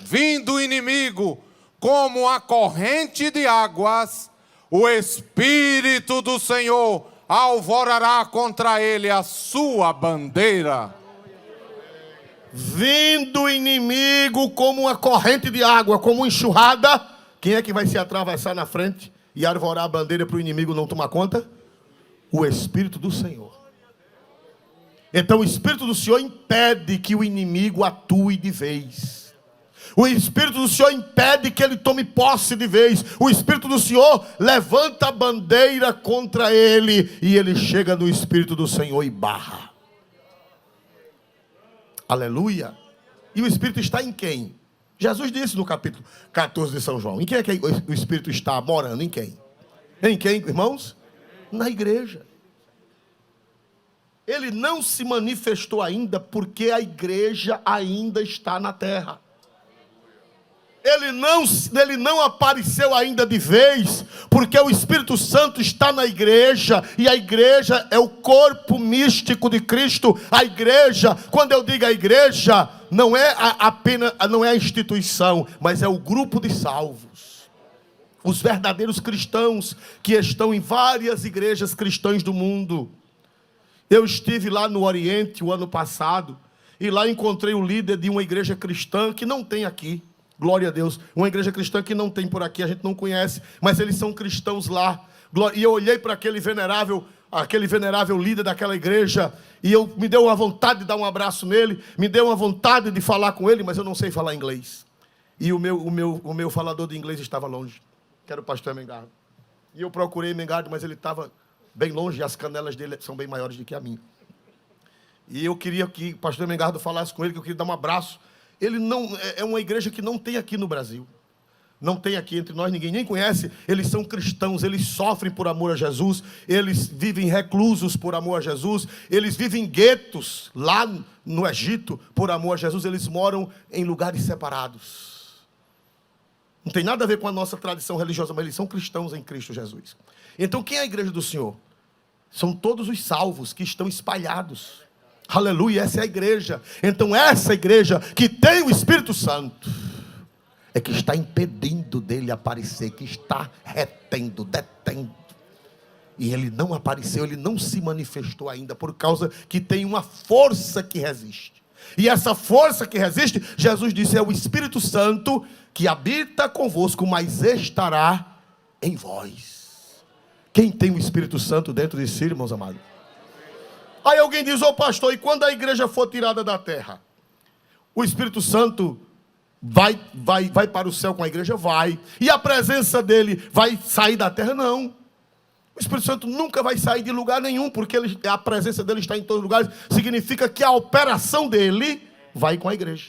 Vindo o inimigo como a corrente de águas, o Espírito do Senhor alvorará contra ele a sua bandeira. Vindo o inimigo como uma corrente de água, como uma enxurrada, quem é que vai se atravessar na frente e arvorar a bandeira para o inimigo não tomar conta? O Espírito do Senhor. Então o Espírito do Senhor impede que o inimigo atue de vez. O Espírito do Senhor impede que ele tome posse de vez. O Espírito do Senhor levanta a bandeira contra ele, e ele chega no Espírito do Senhor e barra. Aleluia. E o Espírito está em quem? Jesus disse no capítulo 14 de São João. Em quem é que o Espírito está morando? Em quem? Em quem, irmãos? Na igreja. Ele não se manifestou ainda porque a igreja ainda está na terra. Ele não apareceu ainda de vez, porque o Espírito Santo está na igreja, e a igreja é o corpo místico de Cristo. A igreja, quando eu digo a igreja, não é apenas a instituição, mas é o grupo de salvos. Os verdadeiros cristãos que estão em várias igrejas cristãs do mundo. Eu estive lá no Oriente o ano passado, e lá encontrei o líder de uma igreja cristã que não tem aqui. Glória a Deus. Uma igreja cristã que não tem por aqui, a gente não conhece, mas eles são cristãos lá. E eu olhei para aquele venerável líder daquela igreja, e me deu uma vontade de dar um abraço nele, me deu uma vontade de falar com ele, mas eu não sei falar inglês. E o meu falador de inglês estava longe, que era o pastor Mengardo. E eu procurei Mengardo, mas ele estava bem longe, e as canelas dele são bem maiores do que a minha. E eu queria que o pastor Mengardo falasse com ele, que eu queria dar um abraço. Ele não é uma igreja que não tem aqui no Brasil. Não tem aqui entre nós, ninguém nem conhece. Eles são cristãos, eles sofrem por amor a Jesus, eles vivem reclusos por amor a Jesus, eles vivem em guetos lá no Egito por amor a Jesus, eles moram em lugares separados. Não tem nada a ver com a nossa tradição religiosa, mas eles são cristãos em Cristo Jesus. Então quem é a igreja do Senhor? São todos os salvos que estão espalhados. Aleluia, essa é a igreja. Então essa igreja que tem o Espírito Santo é que está impedindo dele aparecer, que está retendo, detendo. E ele não apareceu, ele não se manifestou ainda, por causa que tem uma força que resiste. E essa força que resiste, Jesus disse, é o Espírito Santo que habita convosco, mas estará em vós. Quem tem o Espírito Santo dentro de si, irmãos amados? Aí alguém diz, pastor, e quando a igreja for tirada da terra? O Espírito Santo vai para o céu com a igreja? Vai. E a presença dele vai sair da terra? Não. O Espírito Santo nunca vai sair de lugar nenhum, porque a presença dele está em todos os lugares. Significa que a operação dele vai com a igreja.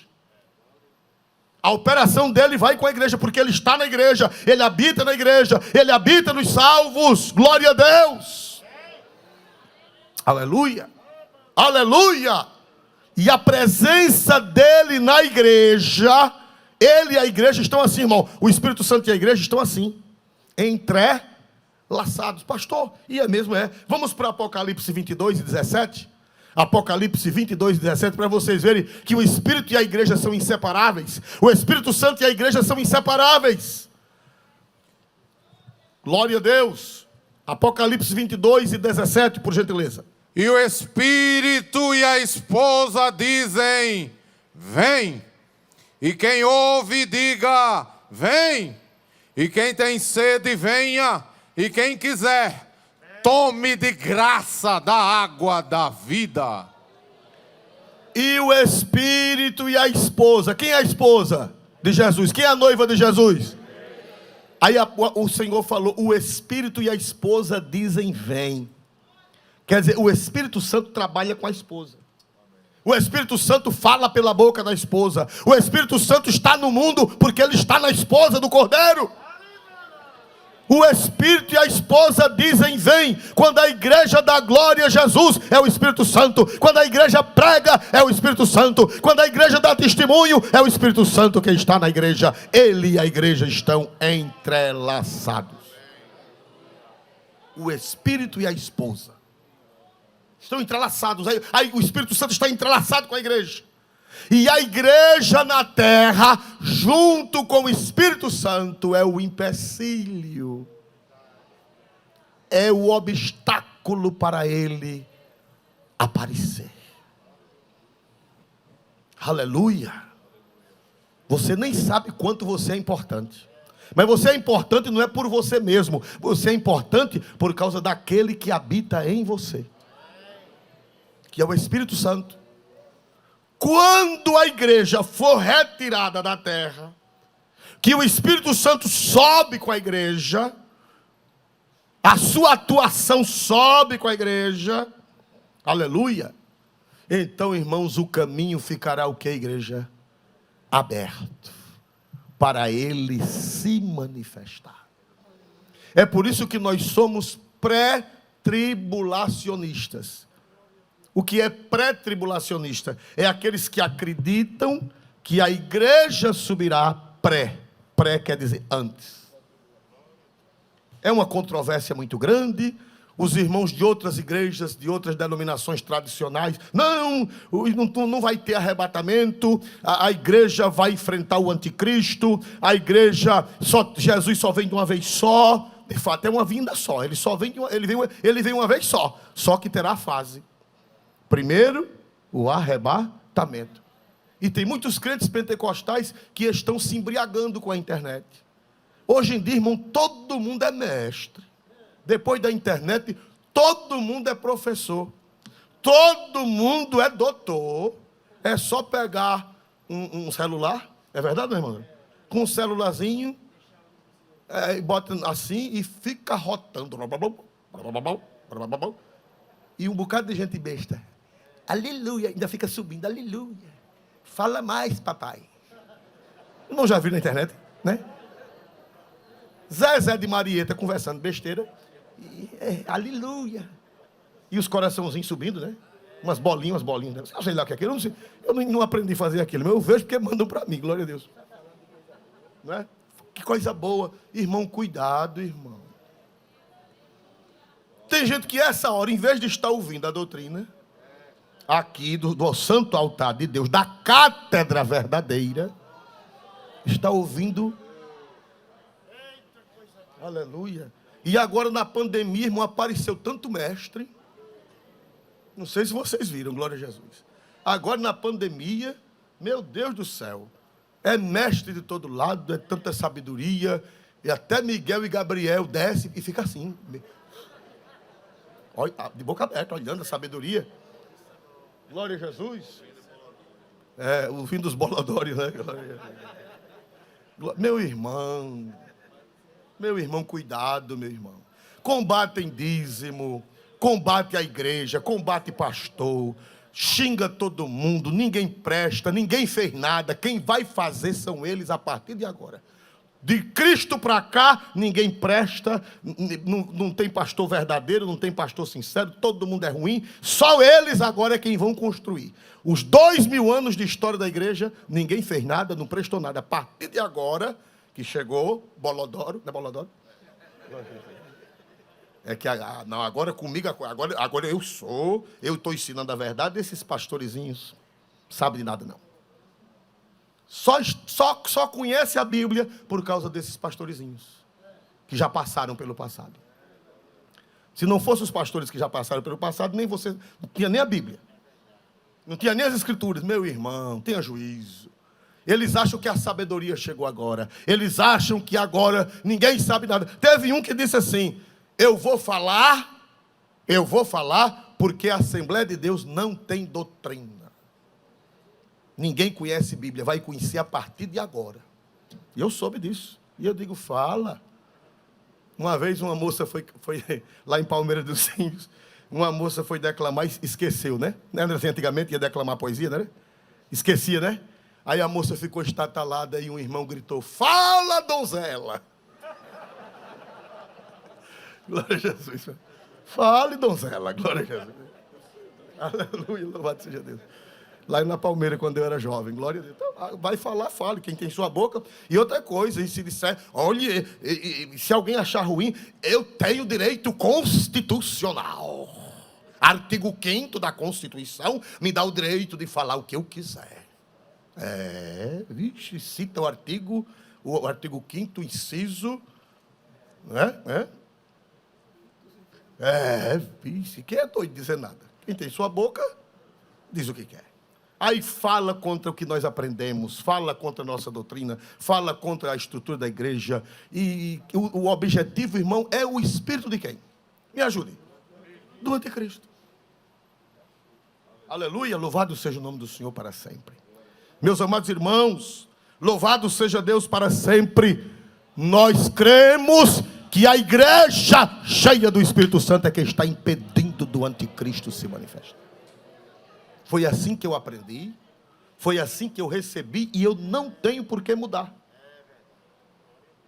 A operação dele vai com a igreja, porque ele está na igreja, ele habita na igreja, ele habita nos salvos. Glória a Deus. Aleluia, aleluia. E a presença dele na igreja, ele e a igreja estão assim, irmão. O Espírito Santo e a igreja estão assim, entrelaçados. Pastor, e é mesmo, é. Vamos para Apocalipse 22 e 17. Apocalipse 22 e 17, para vocês verem que o Espírito e a igreja são inseparáveis. O Espírito Santo e a igreja são inseparáveis. Glória a Deus. Apocalipse 22 e 17, por gentileza. E o Espírito e a esposa dizem, vem. E quem ouve, diga, vem. E quem tem sede, venha. E quem quiser, tome de graça da água da vida. E o Espírito e a esposa. Quem é a esposa de Jesus? Quem é a noiva de Jesus? Aí o Senhor falou, o Espírito e a esposa dizem, vem. Quer dizer, o Espírito Santo trabalha com a esposa. O Espírito Santo fala pela boca da esposa. O Espírito Santo está no mundo porque ele está na esposa do Cordeiro. O Espírito e a esposa dizem vem. Quando a igreja dá glória a Jesus, é o Espírito Santo. Quando a igreja prega, é o Espírito Santo. Quando a igreja dá testemunho, é o Espírito Santo que está na igreja. Ele e a igreja estão entrelaçados. O Espírito e a esposa estão entrelaçados. Aí o Espírito Santo está entrelaçado com a igreja. E a igreja na terra, junto com o Espírito Santo, é o empecilho. É o obstáculo para ele aparecer. Aleluia. Você nem sabe quanto você é importante. Mas você é importante não é por você mesmo. Você é importante por causa daquele que habita em você, que é o Espírito Santo. Quando a igreja for retirada da terra, que o Espírito Santo sobe com a igreja, a sua atuação sobe com a igreja, aleluia. Então, irmãos, o caminho ficará o que, igreja? Aberto, para ele se manifestar. É por isso que nós somos pré-tribulacionistas. O que é pré-tribulacionista? É aqueles que acreditam que a igreja subirá pré. Pré quer dizer antes. É uma controvérsia muito grande. Os irmãos de outras igrejas, de outras denominações tradicionais, não vai ter arrebatamento, a igreja vai enfrentar o anticristo, a igreja, Jesus só vem de uma vez só. De fato, é uma vinda só, ele vem uma vez só que terá fase. Primeiro, o arrebatamento. E tem muitos crentes pentecostais que estão se embriagando com a internet. Hoje em dia, irmão, todo mundo é mestre. Depois da internet, todo mundo é professor. Todo mundo é doutor. É só pegar um celular. É verdade, meu irmão? Com um celularzinho, bota assim e fica rotando. E um bocado de gente besta. Aleluia, ainda fica subindo, aleluia. Fala mais, papai. Não já viu na internet, né? Zezé de Marieta conversando besteira. Aleluia. E os coraçãozinhos subindo, né? Umas bolinhas, né? Eu sei lá o que é aquilo. Eu não aprendi a fazer aquilo, mas eu vejo porque mandam para mim, glória a Deus. Né? Que coisa boa. Irmão, cuidado, irmão. Tem gente que essa hora, em vez de estar ouvindo a doutrina, aqui do santo altar de Deus, da cátedra verdadeira, está ouvindo. Aleluia. E agora na pandemia, irmão, apareceu tanto mestre. Não sei se vocês viram, glória a Jesus. Agora na pandemia, meu Deus do céu, é mestre de todo lado, é tanta sabedoria, e até Miguel e Gabriel desce e fica assim, olha, de boca aberta, olhando a sabedoria. Glória a Jesus. É o fim dos bolodórios, né? Meu irmão, cuidado, meu irmão. Combatem dízimo, combate a igreja, combate pastor, xinga todo mundo, ninguém presta, ninguém fez nada. Quem vai fazer são eles a partir de agora. De Cristo para cá, ninguém presta, não tem pastor verdadeiro, não tem pastor sincero, todo mundo é ruim, só eles agora é quem vão construir. Os 2000 anos de história da igreja, ninguém fez nada, não prestou nada. A partir de agora, que chegou, Bolodoro, não é Bolodoro? É que, não, agora comigo, agora eu estou ensinando a verdade, esses pastorezinhos não sabem de nada não. Só conhece a Bíblia por causa desses pastorezinhos que já passaram pelo passado. Se não fossem os pastores que já passaram pelo passado, nem você, não tinha nem a Bíblia, não tinha nem as Escrituras. Meu irmão, tenha juízo. Eles acham que a sabedoria chegou agora. Eles acham que agora ninguém sabe nada. Teve um que disse assim: eu vou falar porque a Assembleia de Deus não tem doutrina. Ninguém conhece Bíblia, vai conhecer a partir de agora. E eu soube disso. E eu digo, fala. Uma vez uma moça foi lá em Palmeiras dos Índios, Uma moça foi declamar e esqueceu, né? Não era assim, antigamente ia declamar poesia, né? Esquecia, né? Aí a moça ficou estatalada e um irmão gritou: fala, donzela! Glória a Jesus. Fale, donzela. Glória a Jesus. Aleluia, louvado seja Deus. Lá na Palmeira, quando eu era jovem, glória a Deus. Então, vai falar, fale, quem tem sua boca. E outra coisa, e se disser, olha, se alguém achar ruim, eu tenho direito constitucional. Artigo 5º da Constituição me dá o direito de falar o que eu quiser. Vixe, cita o artigo 5º, inciso, né? Vixe, quem é doido de dizer nada? Quem tem sua boca, diz o que quer. Aí fala contra o que nós aprendemos, fala contra a nossa doutrina, fala contra a estrutura da igreja. E o objetivo, irmão, é o espírito de quem? Me ajude. Do anticristo. Aleluia, louvado seja o nome do Senhor para sempre. Meus amados irmãos, louvado seja Deus para sempre. Nós cremos que a igreja cheia do Espírito Santo é que está impedindo do anticristo se manifestar. Foi assim que eu aprendi, foi assim que eu recebi, e eu não tenho por que mudar.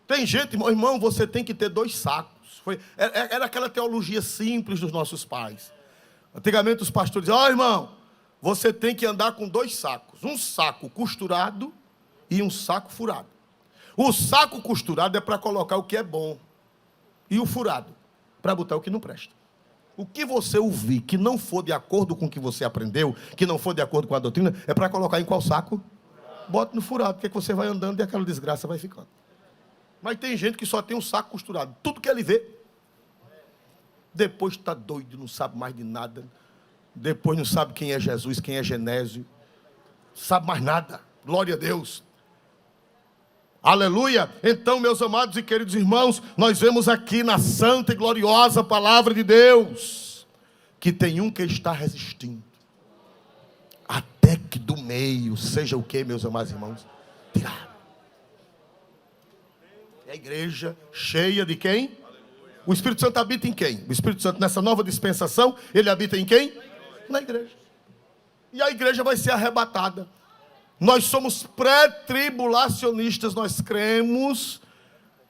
Tem gente, meu irmão, você tem que ter 2 sacos. Era aquela teologia simples dos nossos pais. Antigamente os pastores diziam: irmão, você tem que andar com 2 sacos. Um saco costurado e um saco furado. O saco costurado é para colocar o que é bom. E o furado, para botar o que não presta. O que você ouvir que não for de acordo com o que você aprendeu, que não for de acordo com a doutrina, é para colocar em qual saco? Bota no furado, porque você vai andando e aquela desgraça vai ficando. Mas tem gente que só tem um saco costurado. Tudo que ele vê, depois está doido, não sabe mais de nada. Depois não sabe quem é Jesus, quem é Genésio. Sabe mais nada. Glória a Deus. Aleluia. Então, meus amados e queridos irmãos, nós vemos aqui na santa e gloriosa palavra de Deus que tem um que está resistindo até que do meio seja o que, meus amados irmãos? Tirado. É a igreja cheia de quem? O Espírito Santo habita em quem? O Espírito Santo, nessa nova dispensação, ele habita em quem? Na igreja. E a igreja vai ser arrebatada. Nós somos pré-tribulacionistas, nós cremos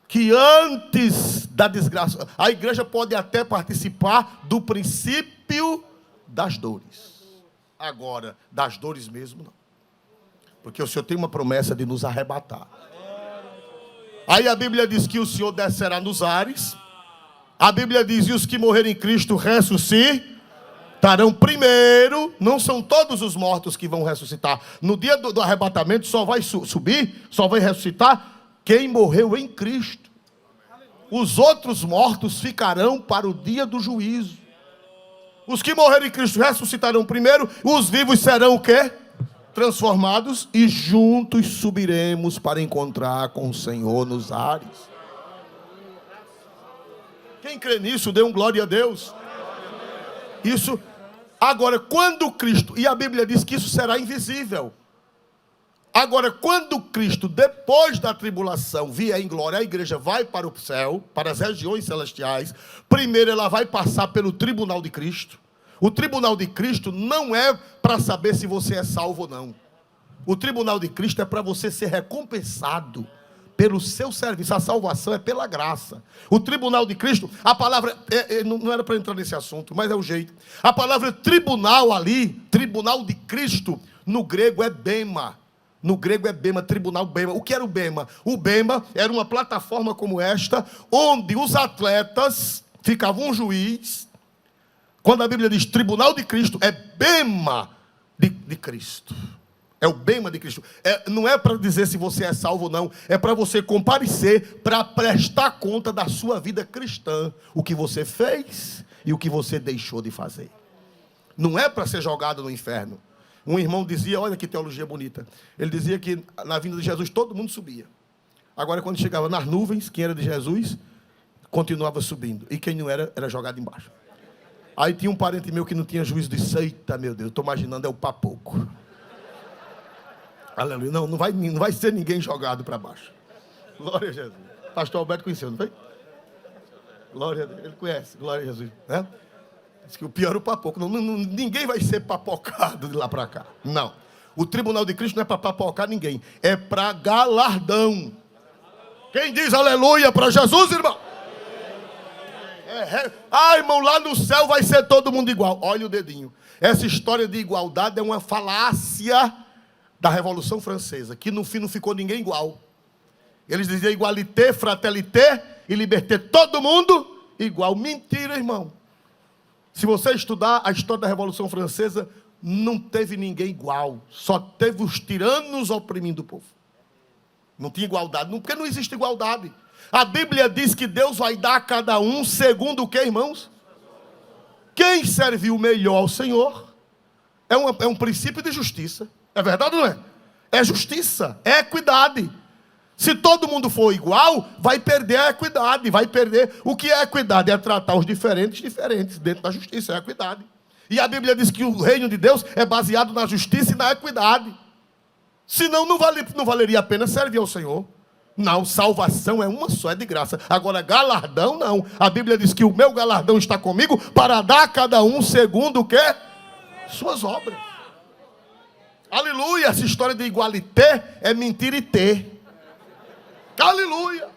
que antes da desgraça, a igreja pode até participar do princípio das dores. Agora, das dores mesmo não. Porque o Senhor tem uma promessa de nos arrebatar. Aí a Bíblia diz que o Senhor descerá nos ares. A Bíblia diz: e os que morrerem em Cristo ressuscitarão primeiro. Não são todos os mortos que vão ressuscitar. No dia do arrebatamento só vai subir, só vai ressuscitar quem morreu em Cristo. Os outros mortos ficarão para o dia do juízo. Os que morrerem em Cristo ressuscitarão primeiro. Os vivos serão o quê? Transformados, e juntos subiremos para encontrar com o Senhor nos ares. Quem crê nisso, dê um glória a Deus. Isso. Agora, quando Cristo, e a Bíblia diz que isso será invisível. Agora, quando Cristo, depois da tribulação, vier em glória, a igreja vai para o céu, para as regiões celestiais. Primeiro ela vai passar pelo tribunal de Cristo. O tribunal de Cristo não é para saber se você é salvo ou não. O tribunal de Cristo é para você ser recompensado pelo seu serviço. A salvação é pela graça. O tribunal de Cristo, a palavra, não era para entrar nesse assunto, mas é o jeito. A palavra tribunal ali, tribunal de Cristo, no grego é bema. No grego é bema, tribunal bema. O que era o bema? O bema era uma plataforma como esta, onde os atletas, ficava um juiz. Quando a Bíblia diz tribunal de Cristo, é bema de Cristo. É o bema de Cristo. Não é para dizer se você é salvo ou não. É para você comparecer, para prestar conta da sua vida cristã. O que você fez e o que você deixou de fazer. Não é para ser jogado no inferno. Um irmão dizia, olha que teologia bonita. Ele dizia que na vinda de Jesus todo mundo subia. Agora quando chegava nas nuvens, quem era de Jesus, continuava subindo. E quem não era, era jogado embaixo. Aí tinha um parente meu que não tinha juízo, disse: eita meu Deus, estou imaginando é o papoco. Aleluia. Não vai ser ninguém jogado para baixo. Glória a Jesus. Pastor Alberto conheceu, não foi? Glória a Deus. Ele conhece. Glória a Jesus. Diz que o pior é o papoco. Ninguém vai ser papocado de lá para cá. Não. O tribunal de Cristo não é para papocar ninguém. É para galardão. Quem diz aleluia para Jesus, irmão? Irmão, lá no céu vai ser todo mundo igual. Olha o dedinho. Essa história de igualdade é uma falácia da Revolução Francesa, que no fim não ficou ninguém igual. Eles diziam igualité, fraternité e liberté, todo mundo igual. Mentira, irmão. Se você estudar a história da Revolução Francesa, não teve ninguém igual. Só teve os tiranos oprimindo o povo. Não tinha igualdade, porque não existe igualdade. A Bíblia diz que Deus vai dar a cada um segundo o que, irmãos? Quem serviu melhor ao Senhor é um princípio de justiça. É verdade ou não é? É justiça, é equidade. Se todo mundo for igual, vai perder a equidade, vai perder. O que é equidade? É tratar os diferentes dentro da justiça, é equidade. E a Bíblia diz que o reino de Deus é baseado na justiça e na equidade. Senão não valeria a pena servir ao Senhor. Não, salvação é uma só, é de graça. Agora, galardão não. A Bíblia diz que o meu galardão está comigo para dar a cada um segundo o quê? Suas obras. Aleluia, essa história de igualité é mentira e ter. Aleluia.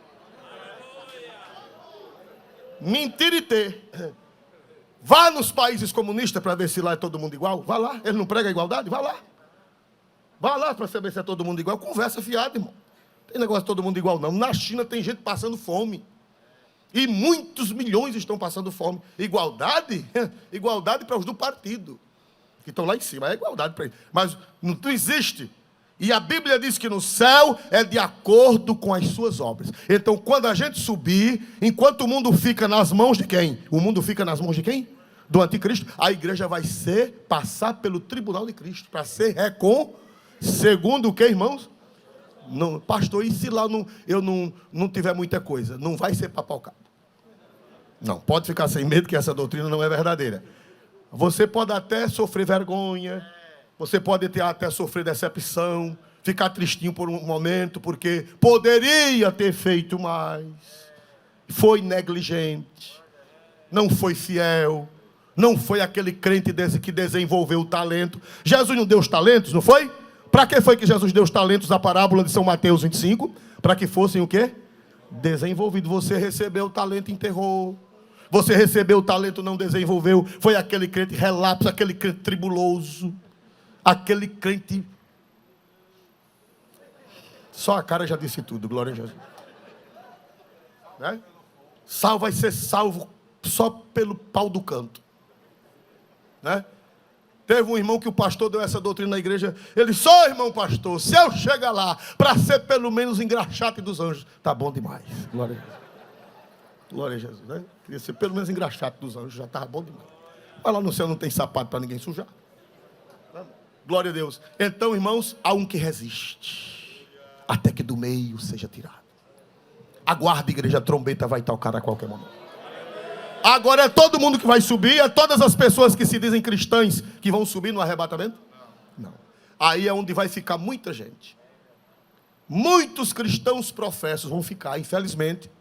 Mentira e ter. Vá nos países comunistas para ver se lá é todo mundo igual. Vá lá, ele não prega a igualdade? Vá lá. Vá lá para saber se é todo mundo igual. Conversa fiada, irmão. Tem negócio de todo mundo igual, não. Na China tem gente passando fome. E muitos milhões estão passando fome. Igualdade? Igualdade para os do partido, que estão lá em cima. É igualdade para eles. Mas não existe. E a Bíblia diz que no céu é de acordo com as suas obras. Então, quando a gente subir, enquanto o mundo fica nas mãos de quem? O mundo fica nas mãos de quem? Do anticristo. A igreja vai passar pelo tribunal de Cristo, para ser segundo o que, irmãos? Não, pastor, e se lá eu não tiver muita coisa? Não vai ser papocado. Não, pode ficar sem medo que essa doutrina não é verdadeira. Você pode até sofrer vergonha, você pode até sofrer decepção, ficar tristinho por um momento, porque poderia ter feito mais, foi negligente, não foi fiel, não foi aquele crente que desenvolveu o talento. Jesus não deu os talentos, não foi? Para que foi que Jesus deu os talentos na parábola de São Mateus 25? Para que fossem o quê? Desenvolvidos. Você recebeu o talento e enterrou. Você recebeu o talento, não desenvolveu. Foi aquele crente relapso, aquele crente tribuloso, aquele crente... Só a cara já disse tudo, glória a Jesus. Né? Vai ser salvo só pelo pau do canto. Né? Teve um irmão que o pastor deu essa doutrina na igreja. Ele disse: só irmão pastor, se eu chegar lá para ser pelo menos engraxate dos anjos, tá bom demais. Glória a Jesus. Glória a Jesus, né? Queria ser pelo menos engraxate dos anjos, já estava bom demais. Mas lá no céu não tem sapato para ninguém sujar. Glória a Deus. Então, irmãos, há um que resiste, até que do meio seja tirado. Aguarde, igreja, a trombeta vai tocar a qualquer momento. Agora é todo mundo que vai subir? É todas as pessoas que se dizem cristãs que vão subir no arrebatamento? Não. Aí é onde vai ficar muita gente. Muitos cristãos professos vão ficar, infelizmente,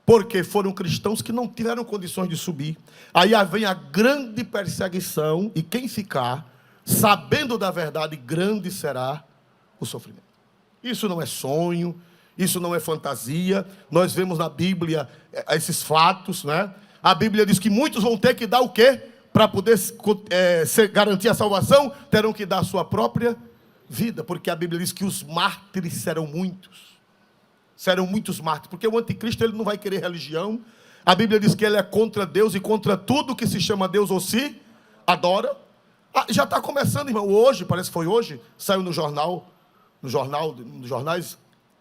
porque foram cristãos que não tiveram condições de subir. Aí vem a grande perseguição, e quem ficar, sabendo da verdade, grande será o sofrimento. Isso não é sonho, isso não é fantasia. Nós vemos na Bíblia esses fatos, né? A Bíblia diz que muitos vão ter que dar o quê? Para poder garantir a salvação, terão que dar a sua própria vida. Porque a Bíblia diz que os mártires serão muitos. Serão muitos mártires. Porque o anticristo ele não vai querer religião. A Bíblia diz que ele é contra Deus e contra tudo que se chama Deus ou se adora. Já está começando, irmão. Hoje, parece que foi hoje, saiu nos jornais,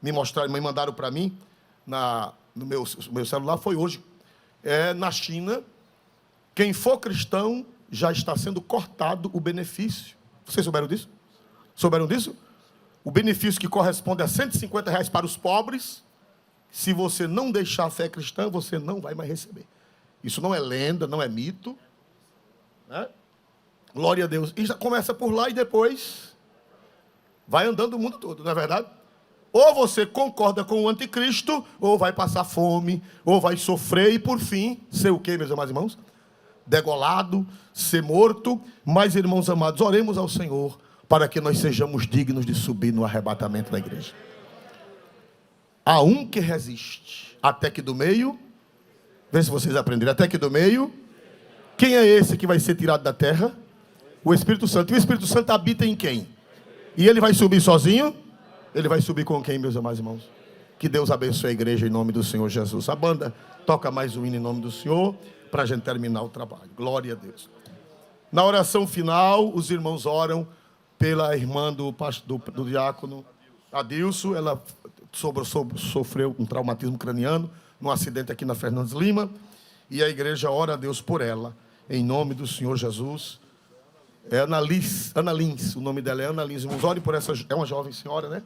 me mandaram para mim, no meu celular, foi hoje. Na China, quem for cristão já está sendo cortado o benefício. Vocês souberam disso? Souberam disso? O benefício que corresponde a R$150 para os pobres, se você não deixar a fé cristã, você não vai mais receber. Isso não é lenda, não é mito. Né? Glória a Deus. E já começa por lá e depois vai andando o mundo todo, não é verdade? Ou você concorda com o anticristo, ou vai passar fome, ou vai sofrer e, por fim, ser o quê, meus amados irmãos? degolado, ser morto. Mas, irmãos amados, oremos ao Senhor para que nós sejamos dignos de subir no arrebatamento da igreja. Há um que resiste, até que do meio, vê se vocês aprenderam, até que do meio, quem é esse que vai ser tirado da terra? O Espírito Santo. E o Espírito Santo habita em quem? E ele vai subir sozinho? Ele vai subir com quem, meus amados irmãos? Que Deus abençoe a igreja em nome do Senhor Jesus. A banda toca mais um hino em nome do Senhor, para a gente terminar o trabalho. Glória a Deus. Na oração final, os irmãos oram pela irmã do diácono Adilson. Ela sofreu um traumatismo craniano num acidente aqui na Fernandes Lima. E a igreja ora a Deus por ela, em nome do Senhor Jesus. É Ana Lins, o nome dela é Ana Lins. Irmãos, ore por essa, é uma jovem senhora, né?